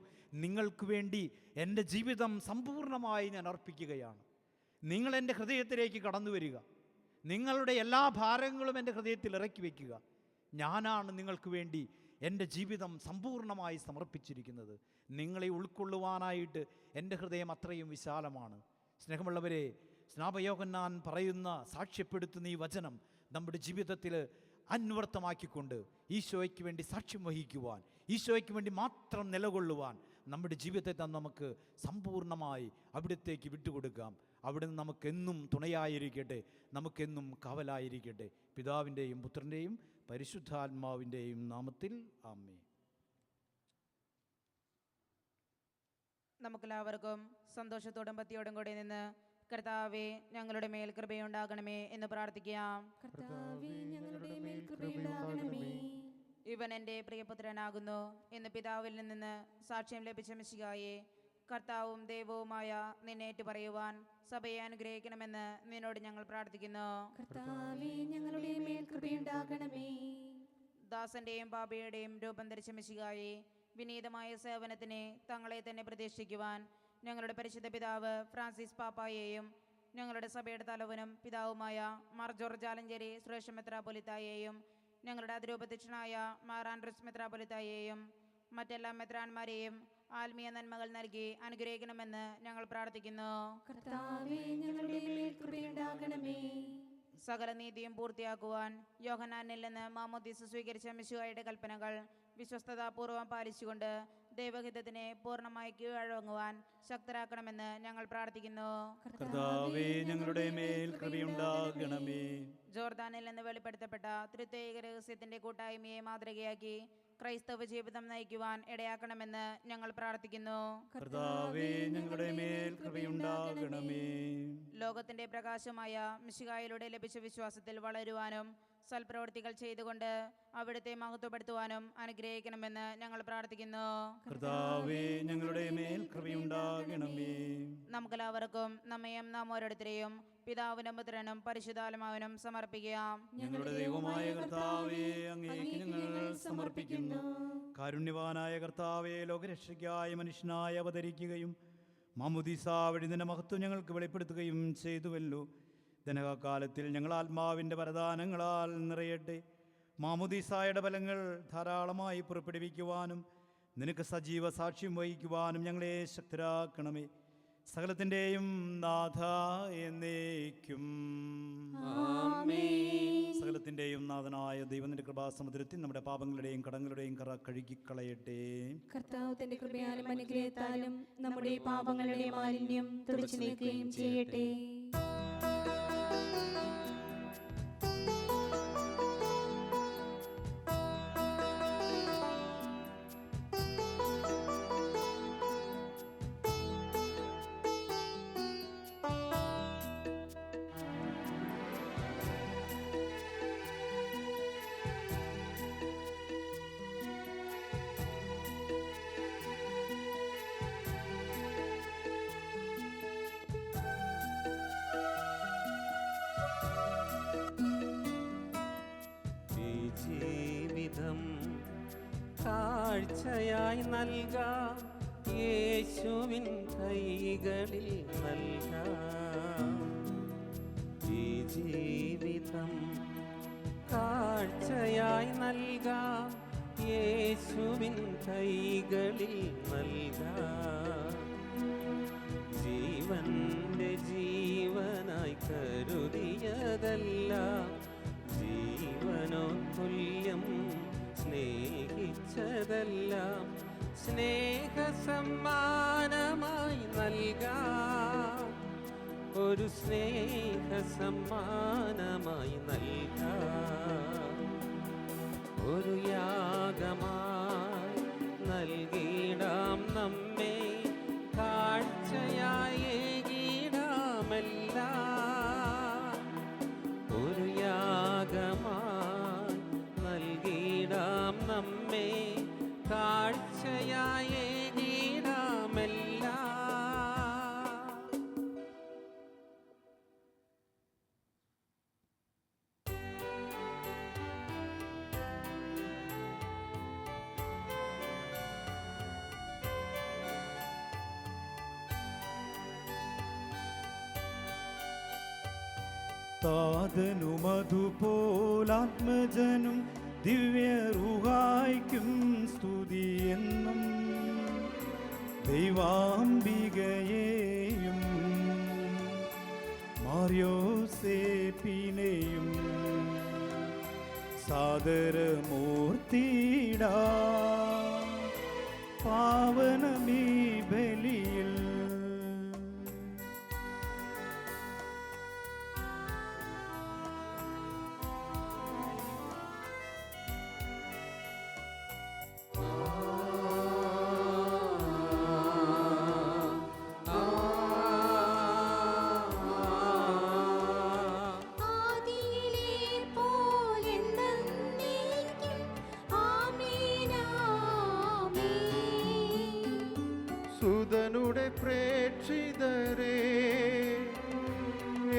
നിങ്ങൾക്ക് വേണ്ടി എൻ്റെ ജീവിതം സമ്പൂർണ്ണമായി ഞാൻ അർപ്പിക്കുകയാണ്. നിങ്ങൾ എൻ്റെ ഹൃദയത്തിലേക്ക് കടന്നു വരിക, നിങ്ങളുടെ എല്ലാ ഭാരങ്ങളും എൻ്റെ ഹൃദയത്തിൽ ഇറക്കി വയ്ക്കുക. ഞാനാണ് നിങ്ങൾക്ക് വേണ്ടി എൻ്റെ ജീവിതം സമ്പൂർണ്ണമായി സമർപ്പിച്ചിരിക്കുന്നത്. നിങ്ങളെ ഉൾക്കൊള്ളുവാനായിട്ട് എൻ്റെ ഹൃദയം അത്രയും വിശാലമാണ്. സ്നേഹമുള്ളവരെ, സ്നാപയോഹന്നാൻ പറയുന്ന, സാക്ഷ്യപ്പെടുത്തുന്ന ഈ വചനം നമ്മുടെ ജീവിതത്തിൽ അന്വർത്ഥമാക്കിക്കൊണ്ട് ഈശോയ്ക്ക് വേണ്ടി സാക്ഷ്യം വഹിക്കുവാൻ, ഈശോയ്ക്ക് വേണ്ടി മാത്രം നിലകൊള്ളുവാൻ നമ്മുടെ ജീവിതത്തെ നമുക്ക് സമ്പൂർണ്ണമായി അവിടത്തേക്ക് വിട്ടുകൊടുക്കാം. അവിടുന്ന് നമുക്കെന്നും തുണയായിരിക്കട്ടെ, നമുക്കെന്നും കാവലായിരിക്കട്ടെ. പിതാവിൻ്റെയും പുത്രൻ്റെയും പരിശുദ്ധാത്മാവിൻ്റെയും നാമത്തിൽ ആമേൻ. നമുക്കെല്ലാവർക്കും സന്തോഷത്തോടും ഭക്തിയോടും കൂടി നിന്ന് കർത്താവേ ഞങ്ങളുടെ മേൽ കൃപയുണ്ടാകണമേ എന്ന് പ്രാർത്ഥിക്കാം. കർത്താവേ, ഞങ്ങളുടെ മേൽ കൃപയുണ്ടാകണമേ. ഇവൻ എൻ്റെ പ്രിയപുത്രനാകുന്നു എന്ന് പിതാവിൽ നിന്ന് സാക്ഷ്യം ലഭിച്ച മിശിഹായെ, കർത്താവും ദൈവവുമായ നിന്നേറ്റു പറയുവാൻ സഭയെ അനുഗ്രഹിക്കണമെന്ന് നിന്നോട് ഞങ്ങൾ പ്രാർത്ഥിക്കുന്നു. കർത്താവേ, ഞങ്ങളുടെ മേൽ കൃപയുണ്ടാകണമേ. ദാസന്റെയും പാപിയുടെയും രൂപം ധരിച്ച മിശിഹായെ, വിനീതമായ സേവനത്തിനെ തങ്ങളെ തന്നെ പ്രതീക്ഷിക്കുവാൻ ഞങ്ങളുടെ പരിശുദ്ധ പിതാവ് ഫ്രാൻസിസ് പാപ്പായെയും ഞങ്ങളുടെ സഭയുടെ തലവനും പിതാവുമായ മാർ ജോർജ് ആലഞ്ചേരി സുരേഷ മെത്രാപ്പൊലിത്തായെയും ഞങ്ങളുടെ അതിരൂപധ്യക്ഷനായ മാർ ആൻഡ്രൂസ് മെത്രാപ്പൊലിത്തായെയും മറ്റെല്ലാ മെത്രാന്മാരെയും ആത്മീയ നന്മകൾ നൽകി അനുഗ്രഹിക്കണമെന്ന് ഞങ്ങൾ പ്രാർത്ഥിക്കുന്നു. കർത്താവേ, ഞങ്ങളുടെ മേൽ കൃപയുണ്ടാകണമേ. സകല നീതിയും പൂർത്തിയാക്കുവാൻ യോഹന്നാനിൽ നിന്ന് മാമോദീസ സ്വീകരിച്ച മിശിഹായുടെ കൽപ്പനകൾ വിശ്വസ്തതാപൂർവം പാലിച്ചുകൊണ്ട് ദൈവഹിതത്തിനെ പൂർണ്ണമായി കീഴടങ്ങുവാൻ ശക്തരാക്കണമെന്ന് ഞങ്ങൾ പ്രാർത്ഥിക്കുന്നു. കർത്താവേ, ഞങ്ങളുടെ മേൽ കൃപയുണ്ടാകണമേ. ജോർദാനിൽ നിന്ന് വെളിപ്പെടുത്തപ്പെട്ട ത്രിത്വൈക രഹസ്യത്തിന്റെ കൂട്ടായ്മയെ മാതൃകയാക്കി ക്രൈസ്തവ ജീവിതം നയിക്കുവാൻ ഇടയാക്കണമെന്ന് ഞങ്ങൾ പ്രാർത്ഥിക്കുന്നു. കർത്താവേ, ഞങ്ങളുടെ മേൽ കൃപയുണ്ടാകണമേ. ലോകത്തിന്റെ പ്രകാശമായ മിശിഹായിലൂടെ ലഭിച്ച വിശ്വാസത്തിൽ വളരുവാനും സൽപ്രവൃത്തികൾ ചെയ്തുകൊണ്ട് അവിടുത്തെ മഹത്വപ്പെടുത്തുവാനും അനുഗ്രഹിക്കണമെന്ന് ഞങ്ങൾ പ്രാർത്ഥിക്കുന്നു. കർത്താവേ, ഞങ്ങളുടെ മേൽ കൃപയുണ്ടാകണമേ. നമുക്കെല്ലാവർക്കും നമ്മയും നാം ഓരോരുത്തരെയും പിതാവിനും പുത്രനും പരിശുദ്ധാത്മാവിനും സമർപ്പിക്കാം. ഞങ്ങളുടെ ദൈവമായ കർത്താവേ, അങ്ങേക്ക് ഞങ്ങൾ സമർപ്പിക്കുന്നു. കാരുണ്യവാനായ കർത്താവേ, ലോകരക്ഷയ്ക്കായി മനുഷ്യനായി അവതരിക്കുകയും മാമോദീസ വഴി നിന്റെ മഹത്വം ഞങ്ങൾക്ക് വെളിപ്പെടുത്തുകയും ചെയ്തുവല്ലോ. ജനകാലത്തിൽ ഞങ്ങൾ ആത്മാവിൻ്റെ വരദാനങ്ങളാൽ നിറയട്ടെ. മാമുദീസായുടെ ബലങ്ങൾ ധാരാളമായി പുറപ്പെടുവിക്കുവാനും നിനക്ക് സജീവ സാക്ഷ്യം വഹിക്കുവാനും ഞങ്ങളെ ശക്തരാക്കണമേ. സകലത്തിൻ്റെയും നാഥ എന്നേക്കും. സകലത്തിൻ്റെയും നാഥനായ ദൈവത്തിൻ്റെ കൃപാസമുദ്രത്തിൽ നമ്മുടെ പാപങ്ങളുടെയും കടങ്ങളുടെയും കറ കഴുകിക്കളയട്ടെ. കർത്താവ് തന്റെ കൃപയാലും അനുഗ്രഹത്താലും നമ്മുടെ പാപങ്ങളുടെ മാലിന്യം തുടച്ചു നീക്കുകയും ചെയ്യട്ടെ. ഈ ജീവിതം കാഴ്ചയായി നൽകാം, യേശുവിൻ കൈകളിൽ നൽകാം. ഈ ജീവിതം കാഴ്ചയായി നൽകാം, യേശുവിൻ കൈകളിൽ നൽകാം. ജീവന്റെ ജീവനായി കരുതിയതെല്ലാം, ജീവനോ തുല്യം സ്നേഹിച്ചതെല്ലാം സ്നേഹസമ്മാനമായി നൽകാം. ഒരു സ്നേഹസമ്മാനമായി നൽകാം. ഒരു യാഗമായി നൽകിടാം നമ്മെ, കാഴ്ചയായി ഏകിടാമെല്ലാം. ഒരു യാഗമായി നൽകിടാം നമ്മെ, കാഴ്ചയായി ഏകിടാമെല്ലാം. താതനുമതുപോലാത്മജനും ദിവ്യറുഹായ്ക്കും സ്തുതിയെന്നും ദൈവാംബികയെയും മാർയോസേപ്പിനെയും സാദരമൂർത്തിടാ പാവനമീ ബലിയിൽ. സുതനുടെ പ്രേക്ഷിതരേ,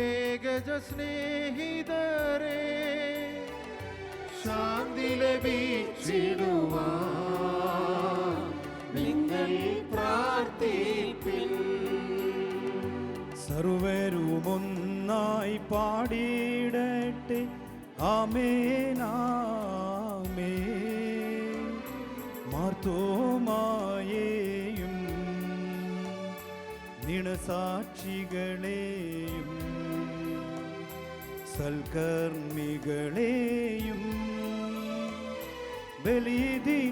ഏകജ സ്നേഹിതരേ, ശാന്തി ലഭിച്ചിടുവാൻ നിങ്ങൾ പ്രാർത്ഥിപ്പിൻ. സർവരുമൊന്നായി പാടിയിടട്ടെ ആമേനാമേൻ. മാർത്തോമായേയും നിണസാക്ഷികളെയും സൽക്കർമ്മികളെയും ബലിതിലോർത്തിടാ.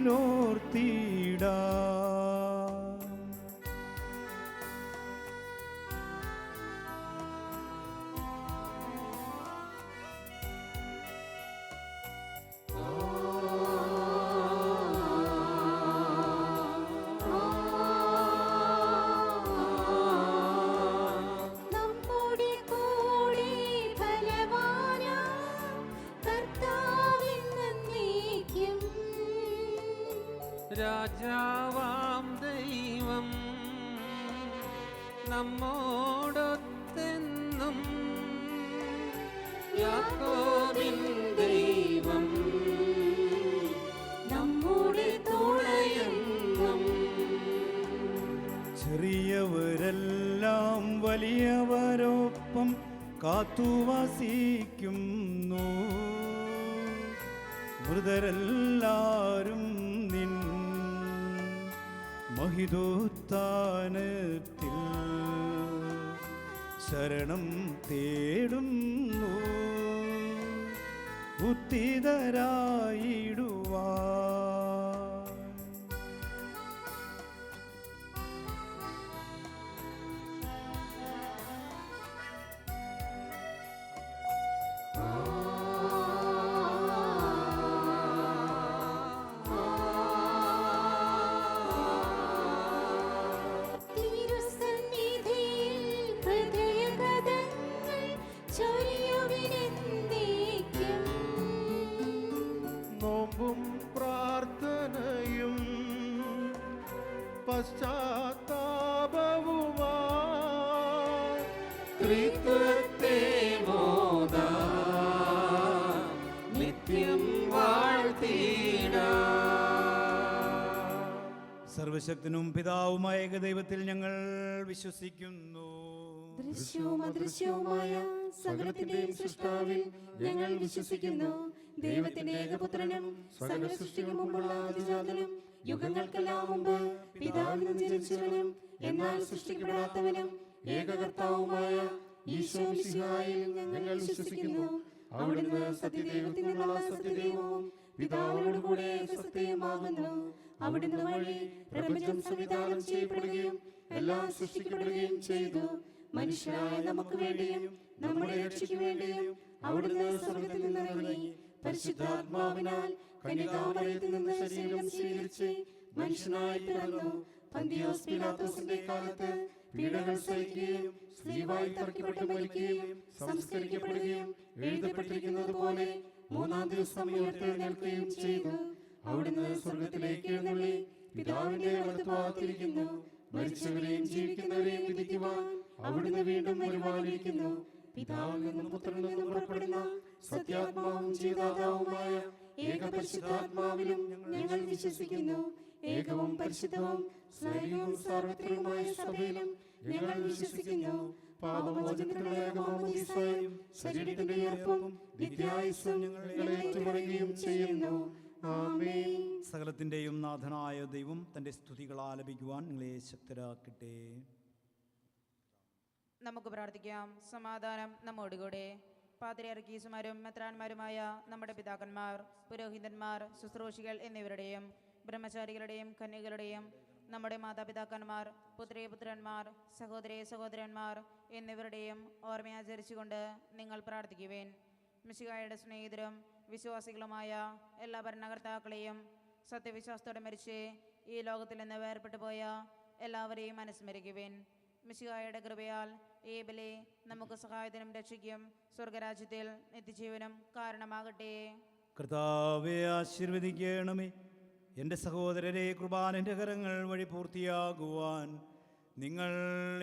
രാജാവാം ദൈവം നമ്മോടൊത്തെന്നും, യാക്കോബിൻ ദൈവം നമ്മുടെ തുണയെന്നും. ചെറിയവരെല്ലാം വലിയവരൊപ്പം കാത്തുവസിക്കുന്നു, മൃതരെല്ലാരും നിൻ മഹിതോത്ഥാനത്തിൽ ശരണം തേടുന്നു ഉത്തിതരായിടുവാൻ. തിരുസന്നിധിയിൽ ഹൃദയഗതങ്ങൾ ചൊരിയുവിനെന്നേക്കും. നോമ്പും പ്രാർത്ഥനയും പശ്ചാത്താപവുമായി ത്രിത്വത്തെ മോദാം നിത്യം വാഴ്ത്തിടാം. സർവശക്തനും പിതാവുമായ ഏകദൈവത്തിൽ ഞങ്ങൾ വിശ്വസിക്കുന്നു. ദൃശ്യവും അദൃശ്യവുമായ സകലത്തിന്റെയും സൃഷ്ടാവിൽ ഞങ്ങൾ വിശ്വസിക്കുന്നു. ദൈവത്തിന്റെ ഏകപുത്രനും സകല സൃഷ്ടിക്കും മുമ്പുള്ള അതിജാതനും യുഗങ്ങൾക്കെല്ലാം മുമ്പ് പിതാവിൽ നിന്ന് ജനിച്ചവനും എന്നാൽ സൃഷ്ടിക്കപ്പെടാത്തവനും ഏകകർത്താവുമായ ഈശോ മിശിഹായിൽ ഞങ്ങൾ വിശ്വസിക്കുന്നു. അവിടുന്ന് സത്യദൈവത്തിൽ നിന്നുള്ള സത്യദൈവവും പിതാവിനോട് കൂടെ സത്യമാകുന്നു. അവിടുന്ന് വഴി പ്രപഞ്ചം സംവിധാനം ചെയ്യപ്പെടുകയും എല്ലാം സൃഷ്ടിക്കപ്പെടുകയും ചെയ്തു. മനുഷ്യരായ നമുക്ക് വേണ്ടിയും നമ്മുടെ രക്ഷയ്ക്ക് വേണ്ടിയും അവിടുന്ന് സ്വർഗ്ഗത്തിൽ നിന്ന് ഇറങ്ങി പരിശുദ്ധാത്മാവിനാൽ കന്യകാമറിയത്തിൽ നിന്ന് ശരീരം സ്വീകരിച്ച് മനുഷ്യനായി പിറന്നു. പന്തിയോസ് പീലാത്തോസിന്റെ കാലത്ത് പീഡകൾ സഹിക്കുകയും സ്ത്രീവായി തറയ്ക്കപ്പെട്ട് മരിക്കുകയും സംസ്കരിക്കപ്പെടുകയും എഴുതപ്പെട്ടിരിക്കുന്നത് പോലെ മൂന്നാം ദിവസം ഉയർത്തെഴുന്നേൽക്കുകയും ചെയ്തു. അവിടുന്ന് സ്വർഗത്തിലേക്ക് എഴുന്നള്ളി പിതാവിന്റെ വലത്തുഭാഗത്തിരിക്കുന്നു. മരിച്ചവരെയും ജീവിക്കുന്നവരെയും വിധിക്കുവാൻ അവിടുന്ന് വീണ്ടും വരുവാനിരിക്കുന്നു. പിതാവിൽ നിന്നും പുത്രനിൽ നിന്നും പുറപ്പെടുന്ന സത്യാത്മാവും ജീവദാതാവുമായ ഏകപരിശുദ്ധാത്മാവിലും ഞങ്ങൾ വിശ്വസിക്കുന്നു. ഏകവും പരിശുദ്ധവും സ്നേഹവും സാർവത്രികവുമായ സഭയിലും ഞങ്ങൾ വിശ്വസിക്കുന്നു. പാപമോചനത്തിനുള്ള ഏകമാമോദീസായും ശരീരത്തിന്റെ ഉയർപ്പും നിത്യായുസ്സും ഞങ്ങൾ ഏറ്റുപറയുകയും ചെയ്യുന്നു. ആമേൻ. സകലത്തിൻ്റെയും നാഥനായ ദൈവം തൻ്റെ സ്തുതികൾ ആലപിക്കുവാൻ നിങ്ങളെ ശക്തരാക്കട്ടെ. നമുക്ക് പ്രാർത്ഥിക്കാം. സമാധാനം നമ്മോടുകൂടെ. പാത്രിയാർക്കീസുമാരും മെത്രാന്മാരുമായ നമ്മുടെ പിതാക്കന്മാർ, പുരോഹിതന്മാർ, ശുശ്രൂഷികൾ എന്നിവരുടെയും ബ്രഹ്മചാരികളുടെയും കന്യകളുടെയും നമ്മുടെ മാതാപിതാക്കന്മാർ, പുത്രിപുത്രന്മാർ, സഹോദരി സഹോദരന്മാർ എന്നിവരുടെയും ഓർമ്മയാചരിച്ചുകൊണ്ട് നിങ്ങൾ പ്രാർത്ഥിക്കുവേൻ. മിശിഹായുടെ സ്നേഹിതരും വിശ്വാസികളുമായ എല്ലാ ഭരണകർത്താക്കളെയും സത്യവിശ്വാസത്തോടെ മരിച്ച് ഈ ലോകത്തിൽ നിന്ന് വേർപെട്ടു പോയ എല്ലാവരെയും അനുസ്മരിക്കുവേൻ. മിശിഹായുടെ കൃപയാൽ ഈ ബലി നമുക്ക് സഹായത്തിനും രക്ഷയ്ക്കും സ്വർഗരാജ്യത്തിൽ നിത്യജീവനും കാരണമാകട്ടെ. കർത്താവെ ആശീർവദിക്കണമേ. എൻ്റെ സഹോദരരെ, കുർബാനൻ്റെ കരങ്ങൾ വഴി പൂർത്തിയാകുവാൻ നിങ്ങൾ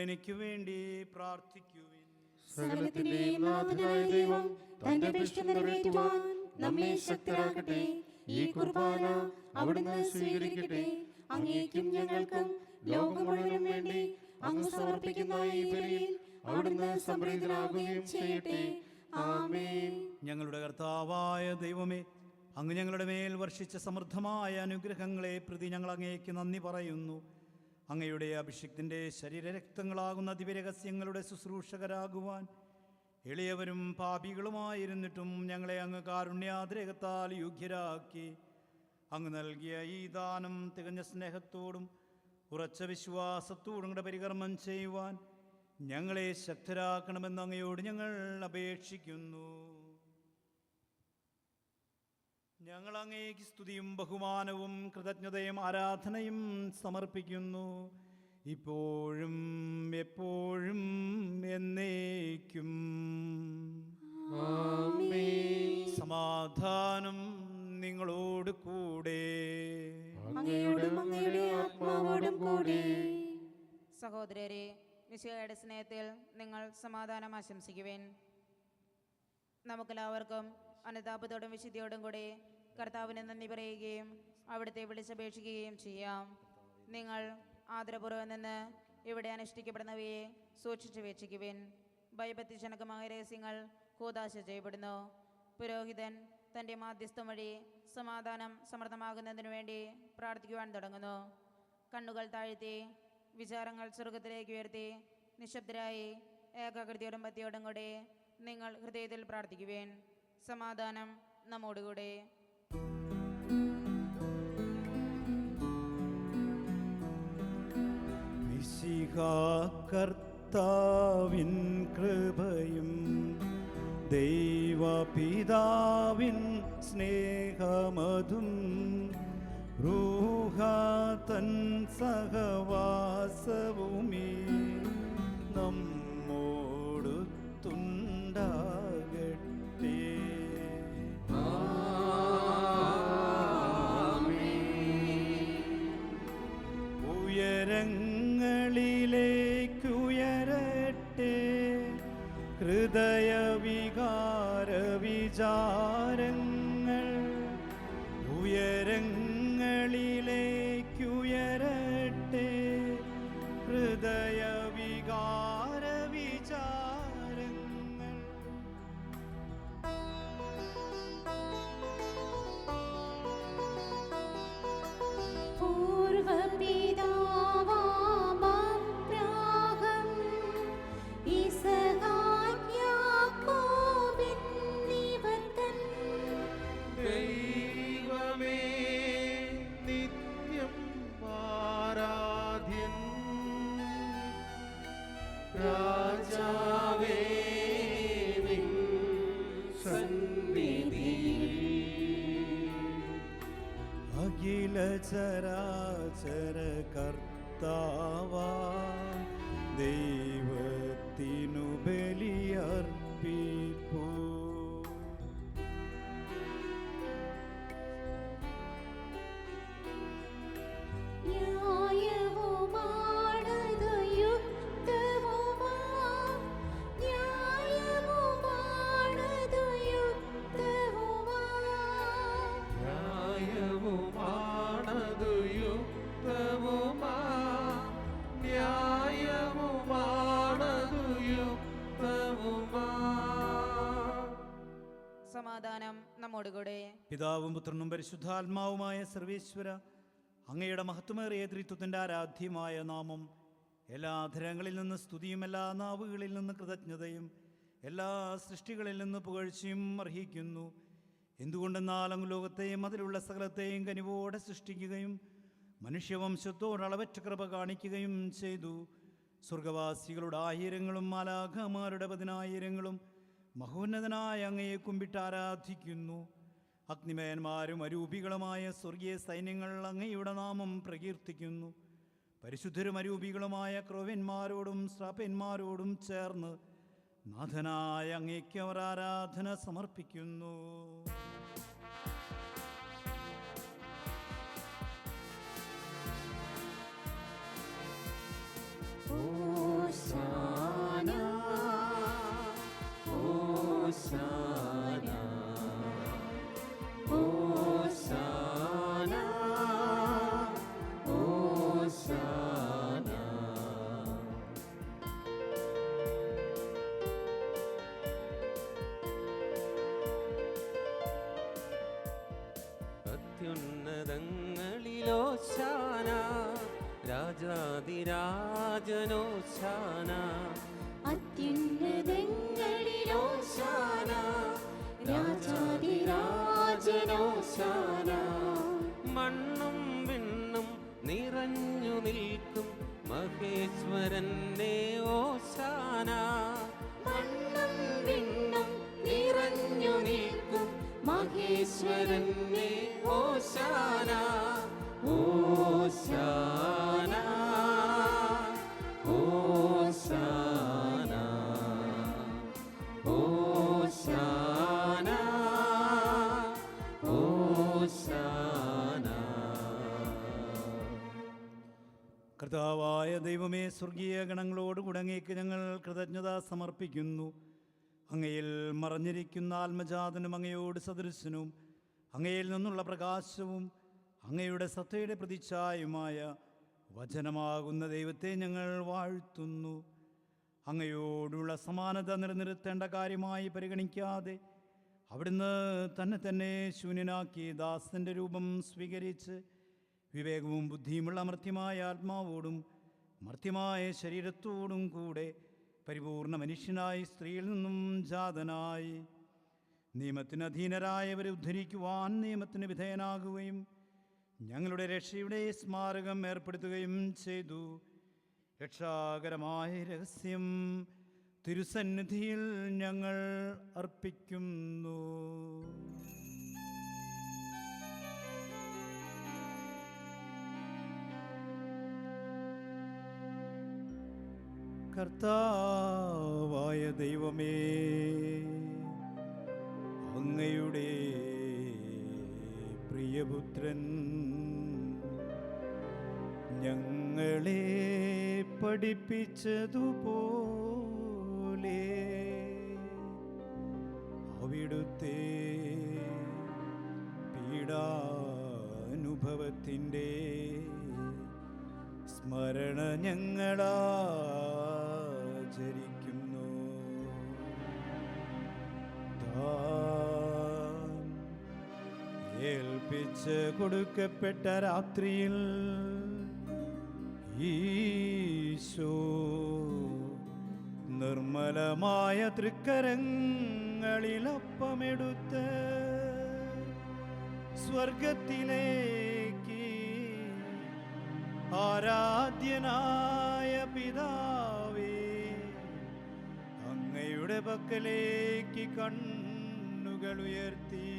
എനിക്ക് വേണ്ടി പ്രാർത്ഥിക്കുവിൻ. സകലത്തിന്റെയും നാഥനായ ദൈവം തന്റെ ദൃഷ്ടി നിറവേറ്റുവാൻ നമ്മെ ശക്തരാക്കട്ടെ. ഈ കുർബാന അവിടുന്ന് സ്വീകരിക്കട്ടെ. അങ്ങേക്കും ഞങ്ങൾക്കും ലോകം മുഴുവനും വേണ്ടി അങ്ങ് സമർപ്പിക്കുന്ന ഈ ബലിയിൽ അവിടുന്ന് സംപ്രീതനാകുകയും ചെയ്യട്ടെ. ആമേൻ. ഞങ്ങളുടെ കർത്താവായ ദൈവമേ, അങ്ങ് ഞങ്ങളുടെ മേൽ വർഷിച്ച സമൃദ്ധമായ അനുഗ്രഹങ്ങളെ പ്രതി ഞങ്ങൾ അങ്ങേക്ക് നന്ദി പറയുന്നു. അങ്ങയുടെ അഭിഷിക്തൻ്റെ ശരീരരക്തങ്ങളാകുന്ന ദിവ്യരഹസ്യങ്ങളുടെ ശുശ്രൂഷകരാകുവാൻ എളിയവരും പാപികളുമായിരുന്നിട്ടും ഞങ്ങളെ അങ്ങ് കാരുണ്യാതിരകത്താൽ യോഗ്യരാക്കി. അങ്ങ് നൽകിയ ഈ ദാനം തികഞ്ഞ സ്നേഹത്തോടും ഉറച്ച വിശ്വാസത്തോടും കൂടെ പരികർമ്മം ചെയ്യുവാൻ ഞങ്ങളെ ശക്തരാക്കണമെന്ന് അങ്ങയോട് ഞങ്ങൾ അപേക്ഷിക്കുന്നു. ഞങ്ങൾ അങ്ങേക്ക് സ്തുതിയും ബഹുമാനവും കൃതജ്ഞതയും ആരാധനയും സമർപ്പിക്കുന്നു, ഇപ്പോഴും എപ്പോഴും എന്നേക്കും. സമാധാനം നിങ്ങളോട് കൂടെ. അങ്ങയോടും അങ്ങയുടെ ആത്മാവോടും കൂടെ. സഹോദരരെ, മിശിഹായുടെ സ്നേഹത്തിൽ നിങ്ങൾ സമാധാനം ആശംസിക്കുവേൻ. നമുക്കെല്ലാവർക്കും അനുതാപത്തോടും വിശുദ്ധിയോടും കൂടെ കർത്താവിന് നന്ദി പറയുകയും അവിടുത്തെ വിളിച്ചപേക്ഷിക്കുകയും ചെയ്യാം. നിങ്ങൾ ആദരപൂർവ്വം നിന്ന് ഇവിടെ അനുഷ്ഠിക്കപ്പെടുന്നവയെ സൂക്ഷിച്ചു വീക്ഷിക്കുവിൻ. ഭയഭക്തിജനകമായ രഹസ്യങ്ങൾ കൂദാശ ചെയ്യപ്പെടുന്നു. പുരോഹിതൻ തൻ്റെ മാധ്യസ്ഥം വഴി സമാധാനം സമൃദ്ധമാകുന്നതിനു വേണ്ടി പ്രാർത്ഥിക്കുവാൻ തുടങ്ങുന്നു. കണ്ണുകൾ താഴ്ത്തി വിചാരങ്ങൾ സ്വർഗത്തിലേക്ക് ഉയർത്തി നിശബ്ദരായി ഏകാഗ്രതയോടും ഭക്തിയോടും കൂടെ നിങ്ങൾ ഹൃദയത്തിൽ പ്രാർത്ഥിക്കുവേൻ. സമാധാനം നമ്മോടുകൂടെ. കർത്താവിൻ കൃപയും ദൈവപിതാവിൻ സ്നേഹമതും റൂഹാതൻ സഹവാസവുമേ നമ്മോടൊത്തുണ്ടാകട്ടെ. ഉയരങ്ങളിലേക്കുയരട്ടെ ഹൃദയവികാര വിചാരങ്ങൾ. ഉയരങ്ങളിലേക്കുയരട്ടെ ഹൃദയവികാര വിചാരങ്ങൾ. പൂർവപിതാവാമബ്രാഹം ഇസഹാക്ക് യാക്കോബെന്നിവർ തൻ ദൈവമേ നിത്യം ആരാധ്യൻ. രാജാവേ നിൻ സന്നിധിയിൽ അഖില ചരാചര കർത്താവാ ദൈവത്തിനു ബലിയർപ്പിപ്പൂ. ന്യായവുമാണതു യുക്തവുമാ ന്യായവുമാണതു യുക്തവുമാ ന്യായവുമാണതു യുക്തവുമാ ന്യായവുമാണതു യുക്തവുമാ. സമാധാനം നമ്മോടുകൂടെ. പിതാവും പുത്രനും പരിശുദ്ധാത്മാവുമായ സർവേശ്വര, അങ്ങയുടെ മഹത്വമേറിയ ത്രിത്വത്തിൻ്റെ ആരാധ്യമായ നാമം എല്ലാ അധരങ്ങളിൽ നിന്ന് സ്തുതിയും എല്ലാ നാവുകളിൽ നിന്ന് കൃതജ്ഞതയും എല്ലാ സൃഷ്ടികളിൽ നിന്ന് പുകഴ്ചയും അർഹിക്കുന്നു. എന്തുകൊണ്ടെന്നാൽ അങ്ങ് ലോകത്തെയും അതിലുള്ള സകലത്തെയും കനിവോടെ സൃഷ്ടിക്കുകയും മനുഷ്യവംശത്തോട് അളവറ്റ കൃപ കാണിക്കുകയും ചെയ്തു. സ്വർഗവാസികളുടെ ആയിരങ്ങളും മാലാഖമാരുടെ 10,000 മഹോന്നതനായ അങ്ങയെ കുമ്പിട്ട് ആരാധിക്കുന്നു. അഗ്നിമയന്മാരും അരൂപികളുമായ സ്വർഗീയ സൈന്യങ്ങൾ അങ്ങയുടെ നാമം പ്രകീർത്തിക്കുന്നു. പരിശുദ്ധരും അരൂപികളുമായ ക്രോവ്യന്മാരോടും ശ്രാപ്യന്മാരോടും ചേർന്ന് നാഥനായ അങ്ങേക്ക് അവർ ആരാധന സമർപ്പിക്കുന്നു. ഹോശാന ഹോശാന ഹോശാന ഹോശാന. അത്യുന്നതങ്ങളിലോശാന രാജാതിരാജനോശാന. അത്യുന്നതങ്ങളിലോശാന രാജാധിരാജനോശാന. മണ്ണും വിണ്ണും നിറഞ്ഞു നിൽക്കും മഹേശ്വരനെ ഓശാന. മണ്ണും വിണ്ണും നിറഞ്ഞു നിൽക്കും മഹേശ്വരനെ ഓശാന ഓശാന ഓശാന ഓശാന ഓശാന. കർത്താവായ ദൈവമേ, സ്വർഗീയ ഗണങ്ങളോടുകൂടെ അങ്ങേക്ക് ഞങ്ങൾ കൃതജ്ഞത സമർപ്പിക്കുന്നു. അങ്ങയിൽ മറഞ്ഞിരിക്കുന്ന ആത്മജാതനും അങ്ങയോട് സദൃശനും അങ്ങയിൽ നിന്നുള്ള പ്രകാശവും അങ്ങയുടെ സത്തയുടെ പ്രതിച്ഛായുമായ വചനമാകുന്ന ദൈവത്തെ ഞങ്ങൾ വാഴ്ത്തുന്നു. അങ്ങയോടുള്ള സമാനത നിലനിർത്തേണ്ട കാര്യമായി പരിഗണിക്കാതെ അവിടുന്ന് തന്നെ ശൂന്യനാക്കി ദാസന്റെ രൂപം സ്വീകരിച്ച് വിവേകവും ബുദ്ധിയുമുള്ള മർത്യമായ ആത്മാവോടും മർത്യമായ ശരീരത്തോടും കൂടെ പരിപൂർണ മനുഷ്യനായി സ്ത്രീയിൽ നിന്നും ജാതനായി നിയമത്തിന് അധീനരായവരെ ഉദ്ധരിക്കുവാൻ നിയമത്തിന് വിധേയനാകുകയും ഞങ്ങളുടെ രക്ഷയുടെ സ്മാരകം ഏർപ്പെടുത്തുകയും ചെയ്തു. രക്ഷാകരമായ രഹസ്യം തിരുസന്നിധിയിൽ ഞങ്ങൾ അർപ്പിക്കുന്നു. കർത്താവായ ദൈവമേ, അങ്ങയുടെ പ്രിയപുത്രൻ ഞങ്ങളെ പഠിപ്പിച്ചതുപോലെ അവിടുത്തെ പീഡാനുഭവത്തിൻ്റെ സ്മരണ ഞങ്ങളാചരിക്കുന്നു. താൻ ഏൽപ്പിച്ച് കൊടുക്കപ്പെട്ട രാത്രിയിൽ ഈശോ നിർമ്മലമായ തൃക്കരങ്ങളിൽ അപ്പമെടുത്ത് സ്വർഗത്തിലേക്ക് ആരാധ്യനായ പിതാവേ, അങ്ങയുടെ പക്കലേക്ക് കണ്ണുകൾ ഉയർത്തി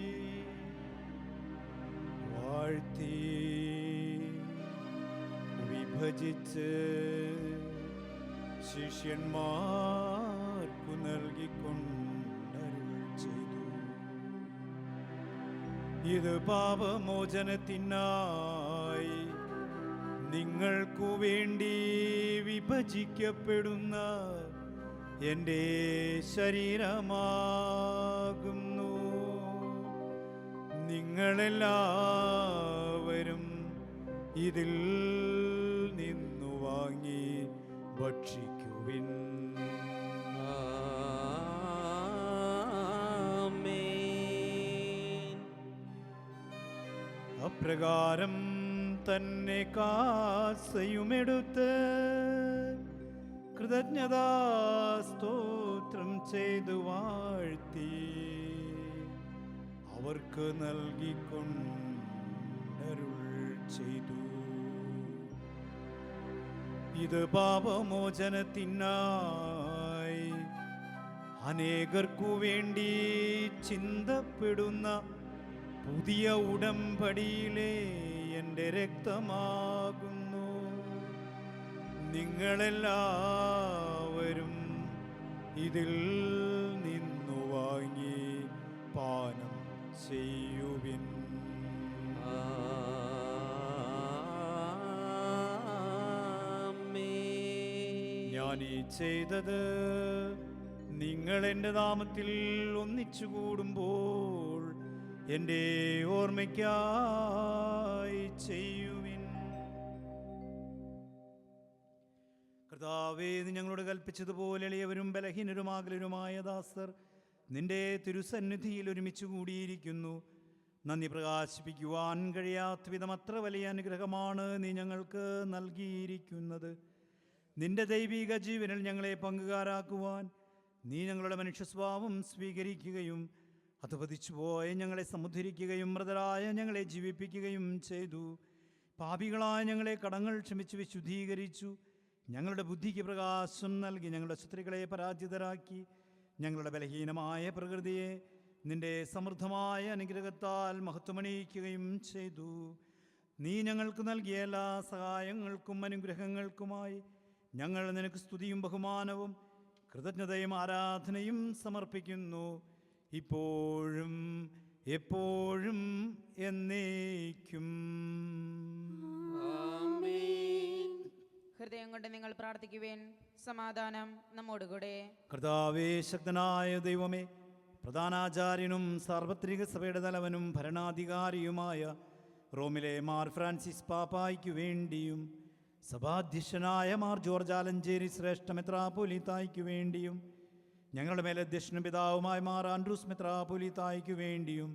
വാഴ്ത്തി വിഭജിച്ച് ശിഷ്യന്മാർക്കു നൽകിക്കൊണ്ടരുൾ ചെയ്തു. ഇത് പാപമോചനത്തിനായി നിങ്ങൾക്കു വേണ്ടി വിഭജിക്കപ്പെടുന്ന എൻ്റെ ശരീരമാകുന്നു. നിങ്ങളെല്ലാവരും ഇതിൽ നിന്നു വാങ്ങി ഭക്ഷിക്കുവിൻ. അപ്രകാരം തന്നെ കാസയുമെടുത്ത് കൃതജ്ഞതാസ്തോത്രം ചെയ്തു വാഴ്ത്തി അവർക്ക് നൽകിക്കൊണ്ടരുൾ ചെയ്തു. ഇത് പാപമോചനത്തിനായി അനേകർക്കു വേണ്ടി ചിന്തപ്പെടുന്ന പുതിയ ഉടമ്പടിയിലെ എൻ്റെ രക്തമാകുന്നു. നിങ്ങളെല്ലാവരും ഇതിൽ നിന്നു വാങ്ങി പാനം ചെയ്യുവിൻ. ഞാനീ ചെയ്തത് നിങ്ങൾ എൻ്റെ നാമത്തിൽ ഒന്നിച്ചു കൂടുമ്പോൾ എൻ്റെ ഓർമ്മയ്ക്കായി ചെയ്യുവിൻ. കർത്താവേ, നീ ഞങ്ങളോട് കൽപ്പിച്ചതുപോലെ എളിയവരും ബലഹീനരുമാകലരുമായ ദാസർ നിന്റെ തിരുസന്നിധിയിൽ ഒരുമിച്ച് കൂടിയിരിക്കുന്നു. നന്ദി പ്രകാശിപ്പിക്കുവാൻ കഴിയാത്ത വിധം അത്ര വലിയ അനുഗ്രഹമാണ് നീ ഞങ്ങൾക്ക് നൽകിയിരിക്കുന്നത്. നിന്റെ ദൈവിക ജീവനിൽ ഞങ്ങളെ പങ്കുകാരാക്കുവാൻ നീ ഞങ്ങളുടെ മനുഷ്യ സ്വഭാവം സ്വീകരിക്കുകയും അധപതിച്ചുപോയ ഞങ്ങളെ സമുദ്ധരിക്കുകയും മൃതരായ ഞങ്ങളെ ജീവിപ്പിക്കുകയും ചെയ്തു. പാപികളായ ഞങ്ങളെ കടങ്ങൾ ക്ഷമിച്ച് വിശുദ്ധീകരിച്ചു. ഞങ്ങളുടെ ബുദ്ധിക്ക് പ്രകാശം നൽകി ഞങ്ങളുടെ ശത്രുക്കളെ പരാജിതരാക്കി. ഞങ്ങളുടെ ബലഹീനമായ പ്രകൃതിയെ നിന്റെ സമൃദ്ധമായ അനുഗ്രഹത്താൽ മഹത്വമണിയിക്കുകയും ചെയ്തു. നീ ഞങ്ങൾക്ക് നൽകിയ എല്ലാ സഹായങ്ങൾക്കും അനുഗ്രഹങ്ങൾക്കുമായി ഞങ്ങൾ നിനക്ക് സ്തുതിയും ബഹുമാനവും കൃതജ്ഞതയും ആരാധനയും സമർപ്പിക്കുന്നു, ഇപ്പോഴും എപ്പോഴും എന്നേക്കും. ഹൃദയം കൊണ്ട് നിങ്ങൾ പ്രാർത്ഥിക്കുവേൻ. സമാധാനം നമ്മോടുകൂടെ. കർത്താവേ, ശക്തനായ ദൈവമേ, പ്രധാനാചാര്യനും സാർവത്രിക സഭയുടെ തലവനും ഭരണാധികാരിയുമായ റോമിലെ മാർ ഫ്രാൻസിസ് പാപ്പായ്ക്കു വേണ്ടിയും സഭാധ്യക്ഷനായ മാർ ജോർജ് ആലഞ്ചേരി ശ്രേഷ്ഠ മെത്രാപ്പൊലീത്തായ്ക്കു വേണ്ടിയും ഞങ്ങളുടെ മേലധ്യക്ഷനും പിതാവുമായി മാർ ആൻഡ്രൂസ് മെത്രാപ്പൊലീത്തായ്ക്കു വേണ്ടിയും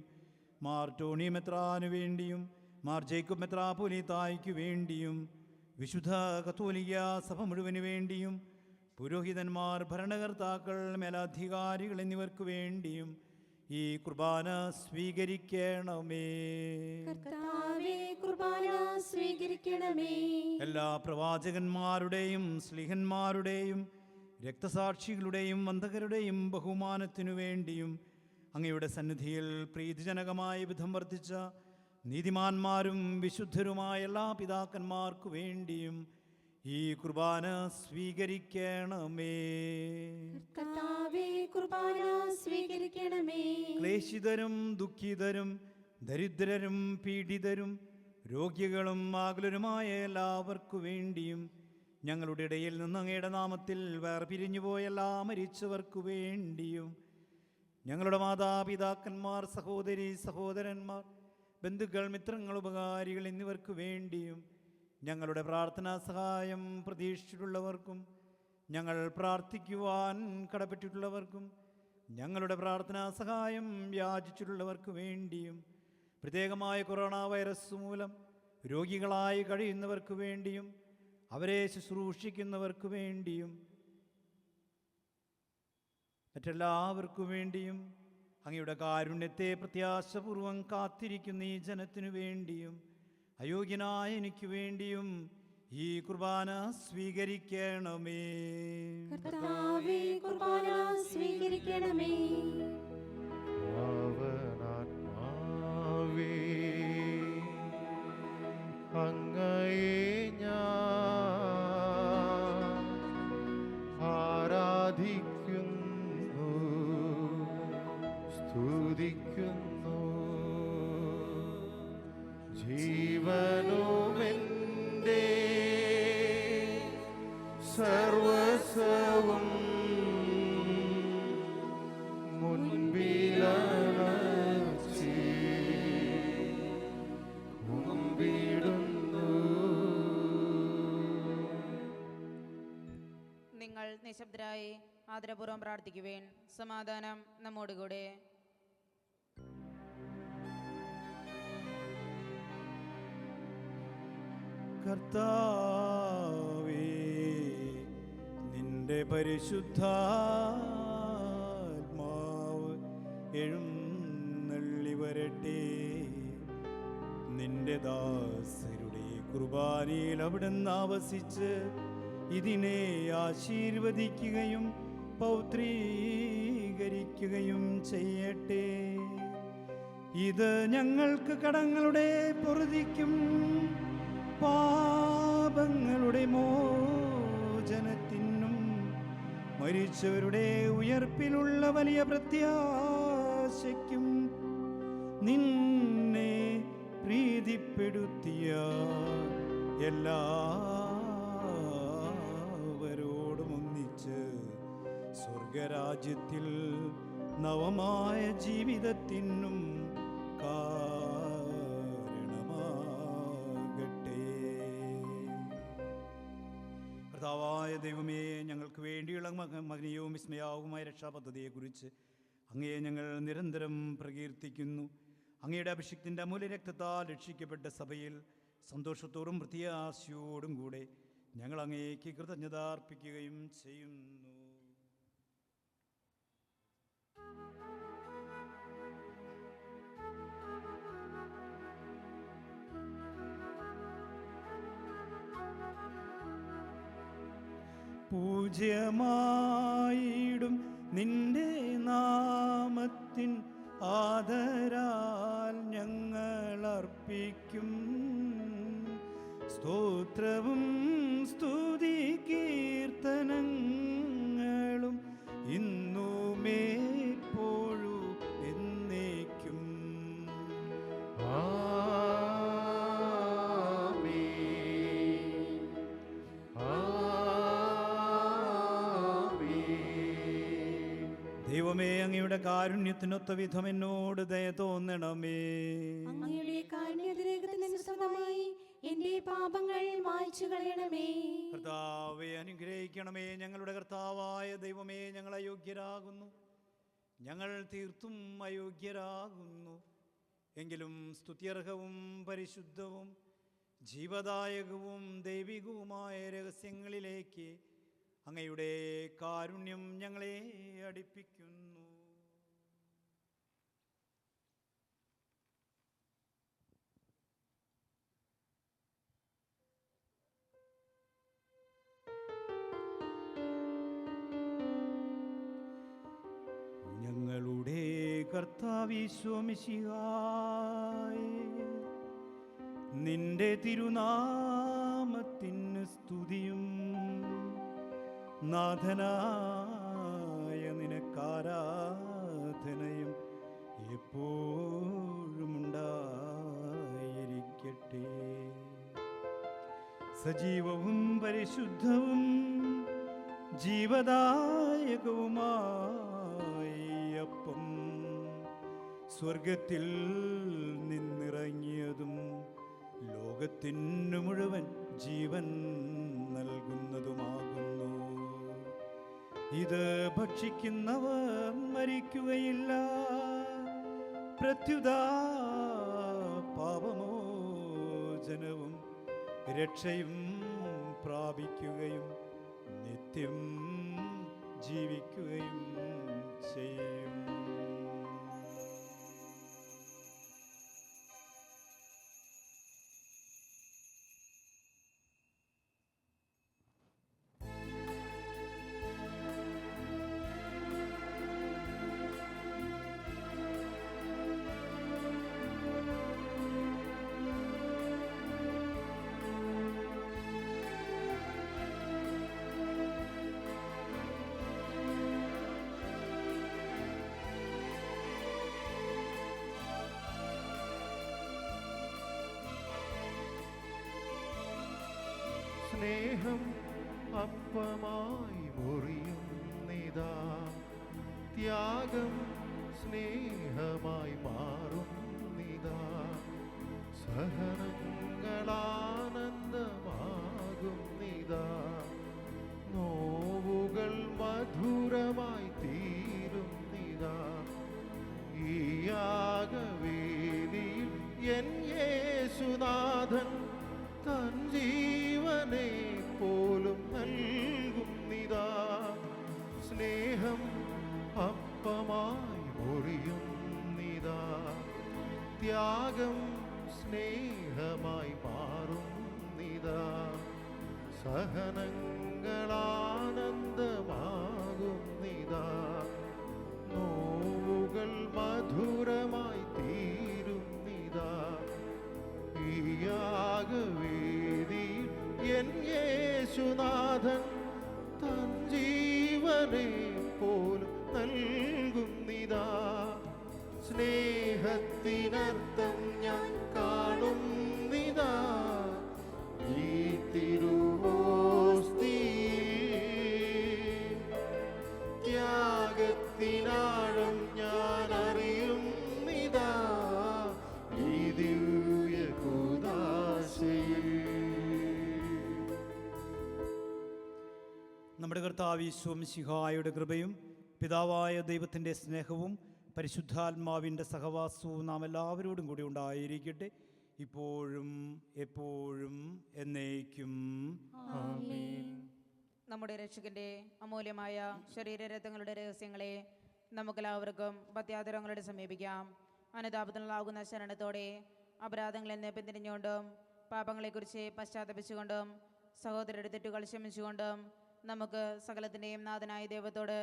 മാർ ടോണി മെത്രാനു വേണ്ടിയും മാർ ജേക്കബ് മെത്രാപ്പൊലീത്തായ്ക്കു വേണ്ടിയും വിശുദ്ധ കത്തോലിക്ക സഭ മുഴുവന് വേണ്ടിയും പുരോഹിതന്മാർ, ഭരണകർത്താക്കൾ, മേലധികാരികൾ എന്നിവർക്ക് വേണ്ടിയും ഈ കുർബാന സ്വീകരിക്കണമേ. കർത്താവേ, കുർബാന സ്വീകരിക്കണമേ. എല്ലാ പ്രവാചകന്മാരുടെയും സ്ലീഹന്മാരുടെയും രക്തസാക്ഷികളുടെയും വന്ദകരുടെയും ബഹുമാനത്തിനു വേണ്ടിയും അങ്ങയുടെ സന്നിധിയിൽ പ്രീതിജനകമായ വിധം വർദ്ധിച്ച നീതിമാന്മാരും വിശുദ്ധരുമായ എല്ലാ പിതാക്കന്മാർക്കു വേണ്ടിയും ഈ കുർബാന സ്വീകരിക്കണമേ. കർത്താവേ, കുർബാന സ്വീകരിക്കണമേ. ക്ലേശിതരും ദുഃഖിതരും ദരിദ്രരും പീഡിതരും രോഗികളും ആകുലരുമായ എല്ലാവർക്കു വേണ്ടിയും ഞങ്ങളുടെ ഇടയിൽ നിന്ന് അങ്ങയുടെ നാമത്തിൽ വേർപിരിഞ്ഞുപോയ എല്ലാ മരിച്ചവർക്കു വേണ്ടിയും ഞങ്ങളുടെ മാതാപിതാക്കന്മാർ, സഹോദരി സഹോദരന്മാർ, ബന്ധുക്കൾ, മിത്രങ്ങൾ, ഉപകാരികൾ എന്നിവർക്ക് വേണ്ടിയും ഞങ്ങളുടെ പ്രാർത്ഥനാ സഹായം പ്രതീക്ഷിച്ചിട്ടുള്ളവർക്കും ഞങ്ങൾ പ്രാർത്ഥിക്കുവാൻ കടപ്പെട്ടിട്ടുള്ളവർക്കും ഞങ്ങളുടെ പ്രാർത്ഥനാ സഹായം യാചിച്ചിട്ടുള്ളവർക്ക് വേണ്ടിയും പ്രത്യേകമായ കൊറോണ വൈറസ് മൂലം രോഗികളായി കഴിയുന്നവർക്ക് വേണ്ടിയും അവരെ ശുശ്രൂഷിക്കുന്നവർക്ക് വേണ്ടിയും മറ്റെല്ലാവർക്കു വേണ്ടിയും അങ്ങയുടെ കാരുണ്യത്തെ പ്രത്യാശപൂർവം കാത്തിരിക്കുന്ന ഈ ജനത്തിനു വേണ്ടിയും അയോഗ്യനായ എനിക്ക് വേണ്ടിയും ഈ കുർബാന സ്വീകരിക്കണമേ. കർത്താവേ, കുർബാന സ്വീകരിക്കണമേ. പാവനാത്മാവേ, അങ്ങയെ ഞാൻ ആരാധിക്കുന്നു, സ്തുതിക്കുന്നു. ജീവനുമെൻ്റെ സർവസ്വവും മുൻപിലണച്ച് കുമ്പിടുന്നു. നിങ്ങൾ നിശബ്ദരായി ആദരപൂർവ്വം പ്രാർത്ഥിക്കുവേൻ. സമാധാനം നമ്മോടുകൂടെ. കർത്താവേ, നിന്റെ പരിശുദ്ധാത്മാവ് എഴുന്നള്ളി വരട്ടെ. നിന്റെ ദാസരുടെ കുർബാനയിൽ അവിടുന്ന് ആവസിച്ച് ഇതിനെ ആശീർവദിക്കുകയും പൗത്രീകരിക്കുകയും ചെയ്യട്ടെ. ഇത് ഞങ്ങൾക്ക് കടങ്ങളുടെ പൊറുതിക്കും പാപങ്ങളുടെ മോചനത്തിനും മരിച്ചവരുടെ ഉയർപ്പിലുള്ള വലിയ പ്രത്യാശയ്ക്കും നിന്നെ പ്രീതിപ്പെടുത്തിയ എല്ലാവരോടും ഒന്നിച്ച് സ്വർഗരാജ്യത്തിൽ നവമായ ജീവിതത്തിനും കാരണമാകട്ടെ. കർത്താവായ ദൈവമേ, ഞങ്ങൾക്ക് വേണ്ടിയുള്ള മഹനീയവും വിസ്മയാവുമായ രക്ഷാപദ്ധതിയെക്കുറിച്ച് അങ്ങയെ ഞങ്ങൾ നിരന്തരം പ്രകീർത്തിക്കുന്നു. അങ്ങയുടെ അഭിഷിക്തിൻ്റെ അമൂല്യ രക്തത്താൽ രക്ഷിക്കപ്പെട്ട സഭയിൽ സന്തോഷത്തോടും പ്രത്യാശയോടും കൂടെ ഞങ്ങൾ അങ്ങേക്ക് കൃതജ്ഞത അർപ്പിക്കുകയും ചെയ്യുന്നു. പൂജ്യമായിടും നിന്റെ നാമത്തിൻ ആദരാൽ ഞങ്ങൾ അർപ്പിക്കും സ്തോത്രവും സ്തുതി കീർത്തനങ്ങളും ഇന്നുമേപ്പോഴും എന്നേക്കും. ദൈവമേ, അങ്ങയുടെ കാരുണ്യത്തിനൊത്ത വിധം എന്നോട് ദയ തോന്നണമേ. അങ്ങയുടെ കാരുണ്യത്തിനനുസൃതമായി എന്റെ എന്റെ പാപങ്ങൾ മായ്ച്ചു കളയണമേ. കർത്താവെ അനുഗ്രഹിക്കണമേ. ഞങ്ങളുടെ കർത്താവായ ദൈവമേ, ഞങ്ങൾ അയോഗ്യരാകുന്നു, ഞങ്ങൾ തീർത്തും അയോഗ്യരാകുന്നു. എങ്കിലും സ്തുത്യർഹവും പരിശുദ്ധവും ജീവദായകവും ദൈവികവുമായ രഹസ്യങ്ങളിലേക്ക് അങ്ങയുടെ കാരുണ്യം ഞങ്ങളെ അടുപ്പിക്കുന്നു. ഞങ്ങളുടെ കർത്താവീശോ മിശിഹായേ, നിന്റെ തിരുനാമത്തിന് സ്തുതിയും നാഥനായ നിനക്കാരാധനയും എപ്പോഴും ഉണ്ടായിരിക്കട്ടെ. സജീവവും പരിശുദ്ധവും ജീവദായകവുമായി അപ്പം സ്വർഗത്തിൽ നിന്നിറങ്ങിയതും ലോകത്തിനു മുഴുവൻ ജീവൻ നൽകുന്നതുമാകുന്നു. ഇത് ഭക്ഷിക്കുന്നവർ മരിക്കുകയില്ല, പ്രത്യുത പാപമോചനവും രക്ഷയും പ്രാപിക്കുകയും നിത്യം ജീവിക്കുകയും ചെയ്യും. സ്നേഹം അപ്പമായി മുറിയുന്നിതാ, ത്യാഗം സ്നേഹമായി മാറുന്നിതാ, സഹനങ്ങളാനന്ദമാകുന്നിതാ, നോവുകൾ മധുരമായി തീരുന്നിതാ. ഈ യാഗവേദിയിൽ എൻ യേശുനാഥൻ തൻ ജീവനെ പോലും നൽകുന്നിതാ. സ്നേഹം അപ്പമായി മുറിയുന്നിതാ, ത്യാഗം സ്നേഹമായി മാറുന്നിതാ, സഹനങ്ങളാനന്ദമാകുന്നിതാ, നോവുകൾ മധുരമായി തീരുന്നിതാ. ഈ യാഗവേദിയിൽ എൻ യേശുനാഥൻ തൻ ജീവനെ പോലും നൽകുന്നിതാ. സ്നേഹത്തിനർത്ഥം ഞാൻ കാണുന്നിതാ, ഈ തിരുവോസ്തിയിൽ ത്യാഗത്തിനാഴം ഞാൻ അറിയുന്നിതാ, ഈ ദിവ്യ കൂദാശയിൽ. നമ്മുടെ കർത്താവ് ഈശോ മിശിഹായുടെ കൃപയും പിതാവായ ദൈവത്തിൻ്റെ സ്നേഹവും പരിശുദ്ധാത്മാവിൻ്റെ സഹവാസവും നാം എല്ലാവരോടും കൂടി ഉണ്ടായിരിക്കട്ടെ, ഇപ്പോഴും എപ്പോഴും എന്നേക്കും. ആമേൻ. നമ്മുടെ രക്ഷകന്റെ അമൂല്യമായ ശരീരരത്നങ്ങളുടെ രഹസ്യങ്ങളെ നമുക്കെല്ലാവർക്കും ഭക്ത്യാദരങ്ങളോടെ സമീപിക്കാം. അനുതാപത്തിനുള്ളാകുന്ന ശരണത്തോടെ അപരാധങ്ങളിൽ നിന്ന് പിന്തിരിഞ്ഞുകൊണ്ടും പാപങ്ങളെക്കുറിച്ച് പശ്ചാത്തപിച്ചുകൊണ്ടും സഹോദരരുടെ തെറ്റുകൾ ക്ഷമിച്ചുകൊണ്ടും നമുക്ക് സകലത്തിൻ്റെയും നാഥനായ ദൈവത്തോട്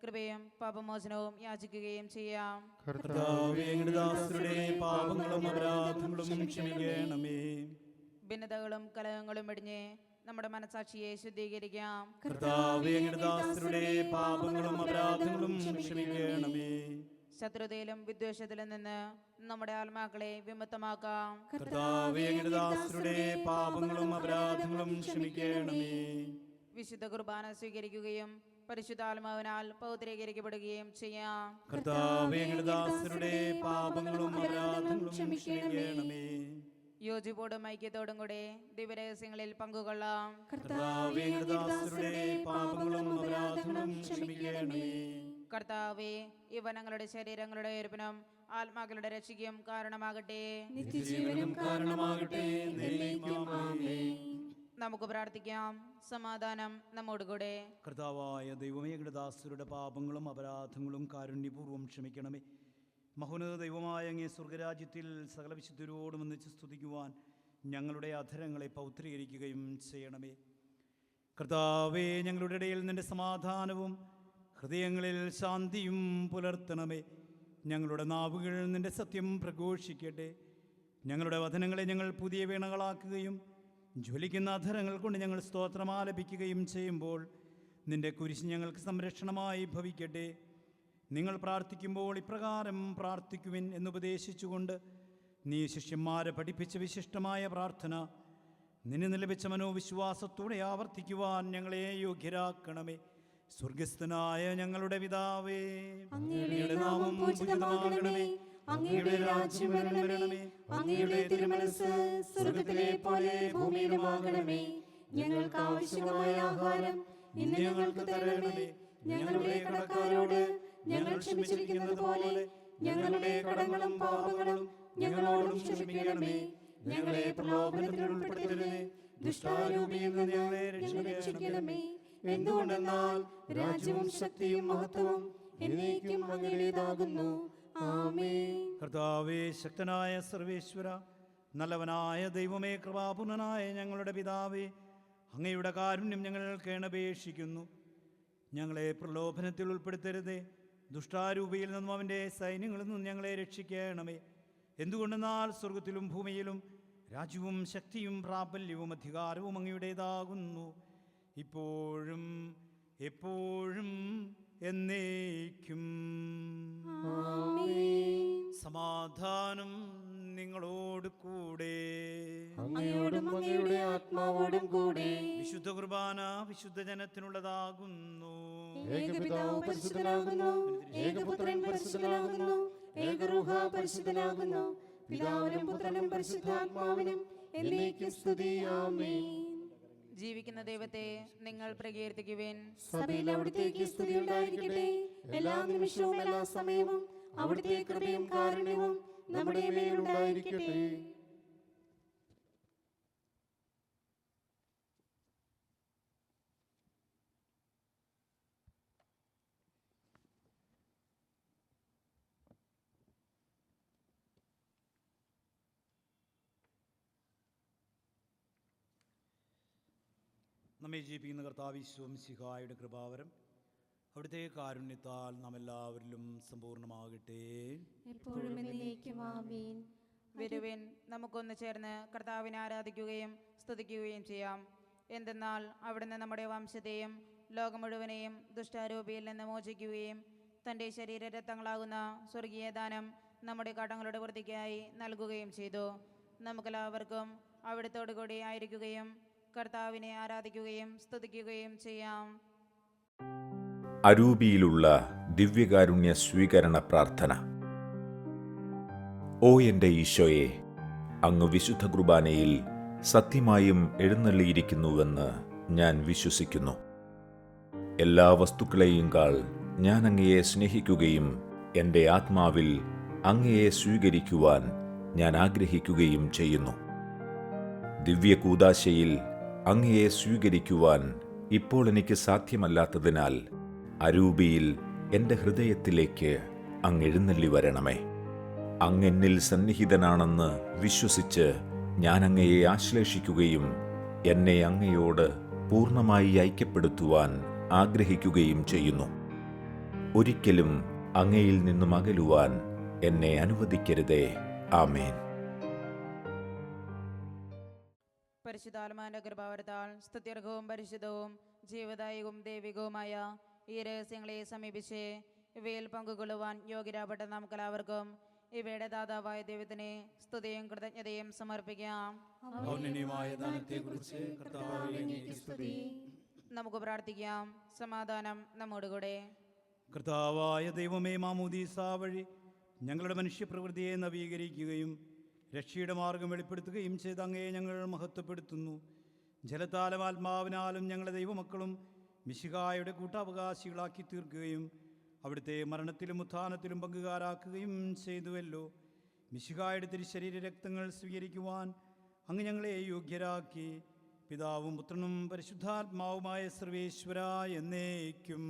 കൃപയും പാപമോചനവും യാചിക്കുകയും ചെയ്യാം. കർത്താവേ, അങ്ങയുടെ ദാസരുടെ പാപങ്ങളും അപരാധങ്ങളും ക്ഷമിക്കണമേ. ഭിന്നതകളും കലഹങ്ങളും വെടിഞ്ഞ് നമ്മുടെ മനസാക്ഷിയെ ശുദ്ധീകരിക്കാം. കർത്താവേ, അങ്ങയുടെ ദാസരുടെ പാപങ്ങളും അപരാധങ്ങളും ക്ഷമിക്കണമേ. ശത്രുതയിലും വിദ്വേഷത്തിലും നിന്ന് നമ്മുടെ ആത്മാക്കളെ വിമുക്തമാക്കാം. കർത്താവേ, അങ്ങയുടെ ദാസരുടെ പാപങ്ങളും അപരാധങ്ങളും ക്ഷമിക്കണമേ. വിശുദ്ധ കുർബാന സ്വീകരിക്കുകയും പരിശുദ്ധാത്മാവിനാൽ പൗത്രീകരിക്കപ്പെടുകയും ചെയ്യാം. കർത്താവേ, അങ്ങയുടെ ദാസരുടെ പാപങ്ങളും അപരാധങ്ങളും ക്ഷമിക്കണമേ. യോജിപ്പോടും ഐക്യത്തോടും കൂടെ ദിവ്യരഹസ്യങ്ങളിൽ പങ്കുകൊള്ളാം. കർത്താവേ, അങ്ങയുടെ ദാസരുടെ പാപങ്ങളും അപരാധങ്ങളും ക്ഷമിക്കണമേ. കർത്താവേ, ഇവ ഞങ്ങളുടെ ശരീരങ്ങളുടെ ഉയർപ്പിനും ആത്മാക്കളുടെ രക്ഷയ്ക്കും കാരണമാകട്ടെ. നിത്യജീവനും കാരണമാകട്ടെ. എന്നേക്കും ആമേൻ. നമുക്ക് പ്രാർത്ഥിക്കാം. സമാധാനം നമ്മോടുകൂടെ. കർത്താവായ ദൈവമേ, അങ്ങയുടെ ദാസരുടെ പാപങ്ങളും അപരാധങ്ങളും കാരുണ്യപൂർവ്വം ക്ഷമിക്കണമേ. മഹോന്നത ദൈവമായ അങ്ങേ സ്വർഗരാജ്യത്തിൽ സകല വിശുദ്ധരോടും ഒന്നിച്ച് സ്തുതിക്കുവാൻ ഞങ്ങളുടെ അധരങ്ങളെ പൗത്രീകരിക്കുകയും ചെയ്യണമേ. കർത്താവേ, ഞങ്ങളുടെ ഇടയിൽ നിന്റെ സമാധാനവും ഹൃദയങ്ങളിൽ ശാന്തിയും പുലർത്തണമേ. ഞങ്ങളുടെ നാവുകൾ നിന്റെ സത്യം പ്രഘോഷിക്കട്ടെ. ഞങ്ങളുടെ വചനങ്ങളെ ഞങ്ങൾ പുതിയ വീണകളാക്കുകയും ജ്വലിക്കുന്ന അധരങ്ങൾ കൊണ്ട് ഞങ്ങൾ സ്തോത്രം ആലപിക്കുകയും ചെയ്യുമ്പോൾ നിന്റെ കുരിശ് ഞങ്ങൾക്ക് സംരക്ഷണമായി ഭവിക്കട്ടെ. നിങ്ങൾ പ്രാർത്ഥിക്കുമ്പോൾ ഇപ്രകാരം പ്രാർത്ഥിക്കുവിൻ എന്നുപദേശിച്ചുകൊണ്ട് നീ ശിഷ്യന്മാരെ പഠിപ്പിച്ച വിശിഷ്ടമായ പ്രാർത്ഥന നിന്നെ ലഭിച്ച മനോവിശ്വാസത്തോടെ ആവർത്തിക്കുവാൻ ഞങ്ങളെ യോഗ്യരാക്കണമേ. സ്വർഗസ്ഥനായ ഞങ്ങളുടെ പിതാവേ, അങ്ങയുടെ നാമം പൂജിതമാകണമേ. അങ്ങയുടെ രാജ്യം വരണമേ. അങ്ങയുടെ തിരുമനസ്സ് സ്വർഗ്ഗത്തിലെ പോലെ ഭൂമിയിലുമാകണമേ. ഞങ്ങൾക്ക് ആവശ്യമായ ആഹാരം ഇന്ന് ഞങ്ങൾക്ക് തരണമേ. ഞങ്ങളുടെ കടക്കാരോട് ഞങ്ങൾ ക്ഷമിച്ചിരിക്കുന്നത് പോലെ ഞങ്ങളുടെ കടങ്ങളും പാപങ്ങളും ഞങ്ങളോടും ക്ഷമിക്കണമേ. ഞങ്ങളെ പ്രലോഭനത്തിൽ ഉൾപ്പെടുത്തരുതേ. ദുഷ്ടാരൂപിയിൽ നിന്ന് ഞങ്ങളെ രക്ഷിക്കണമേ. എന്തുകൊണ്ടെന്നാൽ രാജ്യവും ശക്തിയും മഹത്വവും എന്നേക്കും അങ്ങയുടേതാകുന്നു. ആമേൻ. കർത്താവേ, ശക്തനായ സർവേശ്വര, നല്ലവനായ ദൈവമേ, കൃപാപൂർണനായ ഞങ്ങളുടെ പിതാവേ, അങ്ങയുടെ കാരുണ്യം ഞങ്ങൾ കേണപേക്ഷിക്കുന്നു. ഞങ്ങളെ പ്രലോഭനത്തിൽ ഉൾപ്പെടുത്തരുതേ. ദുഷ്ടാരൂപിയിൽ നിന്നും അവൻ്റെ സൈന്യങ്ങളിൽ നിന്നും ഞങ്ങളെ രക്ഷിക്കണമേ. എന്തുകൊണ്ടെന്നാൽ സ്വർഗത്തിലും ഭൂമിയിലും രാജ്യവും ശക്തിയും പ്രാബല്യവും അധികാരവും അങ്ങയുടേതാകുന്നു, ഇപ്പോഴും എപ്പോഴും എന്നേക്കും. സമാധാനം നിങ്ങളോട് കൂടെ. അങ്ങയോടും അങ്ങയുടെ ആത്മാവോടും കൂടെ. വിശുദ്ധ കുർബാന വിശുദ്ധ ജനത്തിനുള്ളതാകുന്നു. ഏകപിതാവ് പരിശുദ്ധനാകുന്നു, ഏകപുത്രൻ പരിശുദ്ധനാകുന്നു, ഏകരൂഹ പരിശുദ്ധനാകുന്നു. പിതാവിനും പുത്രനും പരിശുദ്ധാത്മാവിനും എന്നേക്കും സ്തുതി. ആമേൻ. ജീവിക്കുന്ന ദൈവത്തെ നിങ്ങൾ പ്രകീർത്തിക്കുവിൻ. സഭയിൽ അവിടുത്തേക്ക് സ്തുതി ഉണ്ടായിരിക്കട്ടെ. എല്ലാ നിമിഷവും എല്ലാ സമയവും അവിടുത്തെ കൃപയും കാരുണ്യവും നമ്മുടെ മേലുണ്ടായിരിക്കട്ടെ. നമ്മെ ജീവിക്കുന്ന കർത്താവ് ഈശോ മിശിഹായുടെ കൃപാവരം അവിടുത്തെ കാരുണ്യത്താൽ നാം എല്ലാവരിലും സമ്പൂർണ്ണമാകട്ടെ. എപ്പോഴും എന്നേക്കും. ആമേൻ. വരുവിൻ, നമുക്കൊന്ന് ചേർന്ന് കർത്താവിനെ ആരാധിക്കുകയും സ്തുതിക്കുകയും ചെയ്യാം. എന്തെന്നാൽ അവിടുന്ന് നമ്മുടെ വംശത്തെയും ലോകം മുഴുവനെയും ദുഷ്ടാരൂപിയിൽ നിന്ന് മോചിക്കുകയും തൻ്റെ ശരീരരത്നങ്ങളാകുന്ന സ്വർഗീയ ദാനം നമ്മുടെ കടങ്ങളുടെ വൃത്തിക്കായി നൽകുകയും ചെയ്തു. നമുക്കെല്ലാവർക്കും അവിടുത്തോടു കൂടി ആയിരിക്കുകയും കർത്താവിനെ ആരാധിക്കുകയും സ്തുതിക്കുകയും ചെയ്യാം. അരൂപിയിലുള്ള ദിവ്യകാരുണ്യ സ്വീകരണ പ്രാർത്ഥന. ഓ എൻ്റെ ഈശോയെ, അങ്ങ് വിശുദ്ധ കുർബാനയിൽ സത്യമായും എഴുന്നള്ളിയിരിക്കുന്നുവെന്ന് ഞാൻ വിശ്വസിക്കുന്നു. എല്ലാ വസ്തുക്കളെയും കാൾ ഞാൻ അങ്ങയെ സ്നേഹിക്കുകയും എൻ്റെ ആത്മാവിൽ അങ്ങയെ സ്വീകരിക്കുവാൻ ഞാൻ ആഗ്രഹിക്കുകയും ചെയ്യുന്നു. ദിവ്യകൂദാശയിൽ അങ്ങയെ സ്വീകരിക്കുവാൻ ഇപ്പോൾ എനിക്ക് സാധ്യമല്ലാത്തതിനാൽ അരൂപിയിൽ എൻ്റെ ഹൃദയത്തിലേക്ക് അങ്ങ് എഴുന്നള്ളി വരണമേ. അങ്ങെന്നിൽ സന്നിഹിതനാണെന്ന് വിശ്വസിച്ച് ഞാൻ അങ്ങയെ ആശ്ലേഷിക്കുകയും എന്നെ അങ്ങയോട് പൂർണ്ണമായി ഐക്യപ്പെടുത്തുവാൻ ആഗ്രഹിക്കുകയും ചെയ്യുന്നു. ഒരിക്കലും അങ്ങയിൽ നിന്നും അകലുവാൻ എന്നെ അനുവദിക്കരുതേ. ആമേൻ. പരിശുദ്ധാത്മാവിന്റെ കൃപാവരത്താൽ സ്തുത്യർഹവും പരിശുദ്ധവും ജീവദായകവും ദൈവികവുമായ ഈ രഹസ്യങ്ങളെ സമീപിച്ച് ഇവയിൽ പങ്കുകൊള്ളുവാൻ യോഗ്യരാപ്പെട്ട നമുക്കെല്ലാവർക്കും ഇവയുടെ ദാതാവായ ദൈവത്തിന് സ്തുതിയും കൃതജ്ഞതയും സമർപ്പിക്കാം. നമുക്ക് പ്രാർത്ഥിക്കാം. സമാധാനം നമ്മോടുകൂടെ. കർത്താവായ ദൈവമേ, മാമോദീസ വഴി ഞങ്ങളുടെ മനുഷ്യപ്രകൃതിയെ നവീകരിക്കുകയും രക്ഷയുടെ മാർഗം വെളിപ്പെടുത്തുകയും ചെയ്ത് അങ്ങയെ ഞങ്ങൾ മഹത്വപ്പെടുത്തുന്നു. ജലത്താലും ആത്മാവിനാലും ഞങ്ങളെ ദൈവമക്കളും മിശിഹായുടെ കൂട്ടാവകാശികളാക്കി തീർക്കുകയും അവിടുത്തെ മരണത്തിലും ഉത്ഥാനത്തിലും പങ്കുകാരാക്കുകയും ചെയ്തുവല്ലോ. മിശിഹായുടെ തിരുശരീര രക്തങ്ങൾ സ്വീകരിക്കുവാൻ അങ്ങ് ഞങ്ങളെ യോഗ്യരാക്കി. പിതാവും പുത്രനും പരിശുദ്ധാത്മാവുമായ സർവേശ്വര എന്നേക്കും.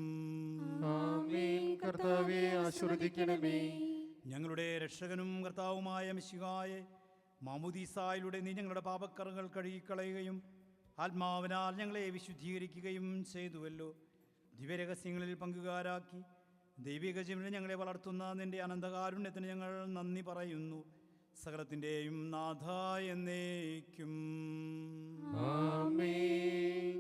ആമേൻ. കർത്താവേ ആശീർവദിക്കണമേ. ഞങ്ങളുടെ രക്ഷകനും കർത്താവുമായ മിശിഹായെ മാമുദീസായിലൂടെ നീ ഞങ്ങളുടെ പാപക്കറകൾ കഴുകിക്കളയുകയും ആത്മാവിനാൽ ഞങ്ങളെ വിശുദ്ധീകരിക്കുകയും ചെയ്തുവല്ലോ. ദിവ്യരഹസ്യങ്ങളിൽ പങ്കുകാരാക്കി ദൈവിക ജീവനെ ഞങ്ങളെ വളർത്തുന്ന നിന്റെ അനന്തകാരുണ്യത്തിന് ഞങ്ങൾ നന്ദി പറയുന്നു. സകലത്തിൻ്റെയും നാഥ എന്നേക്കും. ആമേൻ.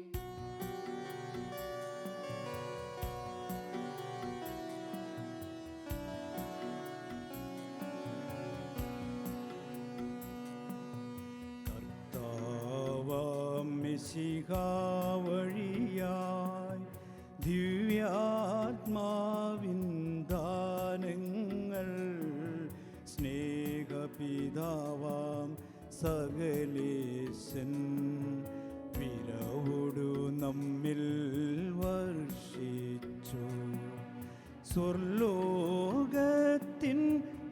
കർത്താവാം മിശിഹാ വഴിയായി ദിവ്യാത്മാവിൻ ദാനങ്ങൾ സ്നേഹപിതാവാം സകലേശൻ വിരവോടു നമ്മിൽ വർഷിച്ചു. സ്വർലോകത്തിൻ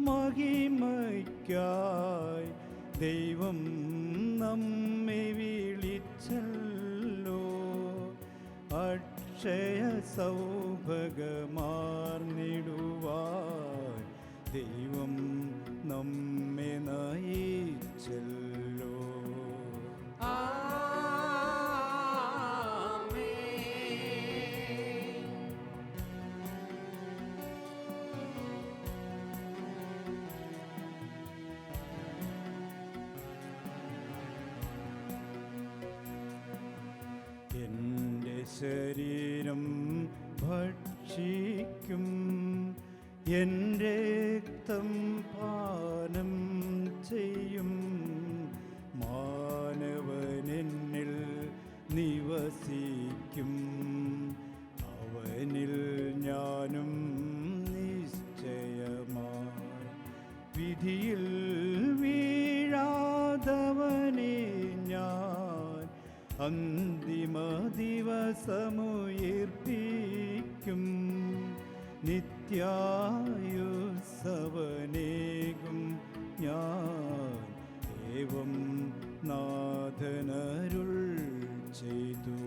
മഹിമയ്ക്കായി ദൈവം നമ്മെ വിളിച്ചല്ലോ. അക്ഷയ സൗഭഗമാർന്നിടുവാൻ ദൈവം നമ്മെ നയിച്ചല്ലോ. എൻ്റെ ശരീരം ഭക്ഷിക്കും, എൻ്റെ രക്തം പാനം ചെയ്യും. മാനവനെന്നിൽ നിവസിക്കും, അവനിൽ ഞാനും നിശ്ചയമായി. വിധിയിൽ വീഴാതവനെ ഞാൻ അന്തിമ ദിവസമുയർപ്പിക്കും. നിത്യായുസ്സവനേകും ഞാൻ ഏവം നാഥനരുൾ ചെയ്തു.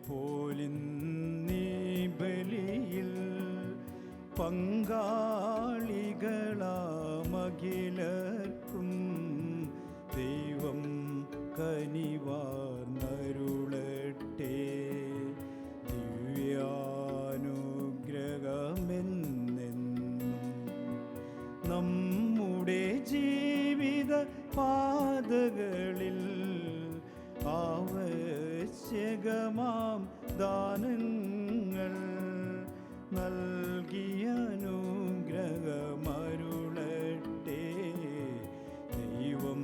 പോലിന്നീ ബലിയിൽ പങ്കാളികളാമഖിലർക്കും ദൈവം കനിവാർന്നരുളട്ടെ. ദിവ്യാനുഗ്രഹമെന്നെന്നും നമ്മുടെ ജീവിത പാതകളിൽ ആവശ്യകമാം ദാനങ്ങൾ നൽകിയ അനുഗ്രഹമരുളട്ടെ. ദൈവം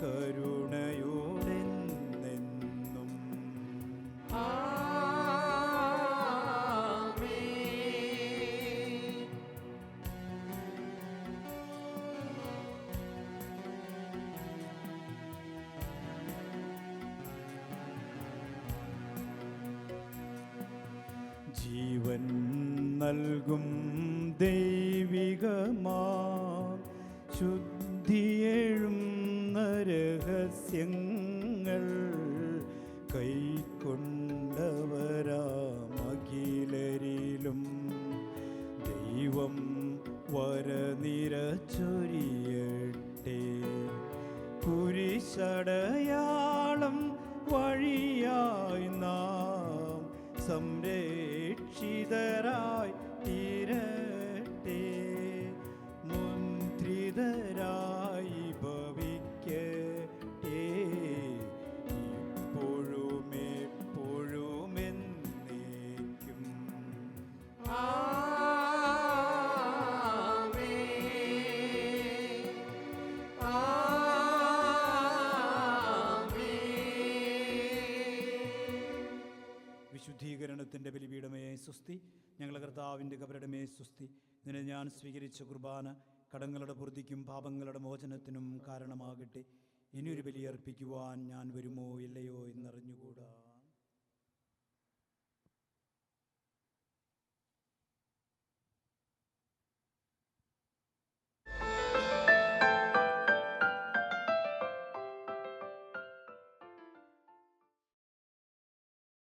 കരുണയോടെന്നെന്നും. ജീവൻ നൽകും ദൈവികമാ ശുദ്ധിയേഴും രഹസ്യങ്ങൾ കൈക്കൊണ്ടവരാമഖിലരിലും ദൈവം വരനിര ചൊരിയട്ടെ. കുരിശടയാളം വഴിയായി നാം സംരക്ഷിതരായി തീരട്ടെ. മുദ്രിതരായി ഭവിക്കട്ടെ ഇപ്പോഴും എപ്പോഴും എന്നേക്കും. ആമേൻ. ശുദ്ധീകരണത്തിൻ്റെ ബലിപീഠമേ സുസ്തി. ഞങ്ങളുടെ കർത്താവിൻ്റെ കബറിടമേ സുസ്തി. ഇതിനെ ഞാൻ സ്വീകരിച്ച കുർബാന കടങ്ങളുടെ പൂർത്തിക്കും പാപങ്ങളുടെ മോചനത്തിനും കാരണമാകട്ടെ. ഇനിയൊരു ബലിയർപ്പിക്കുവാൻ ഞാൻ വരുമോ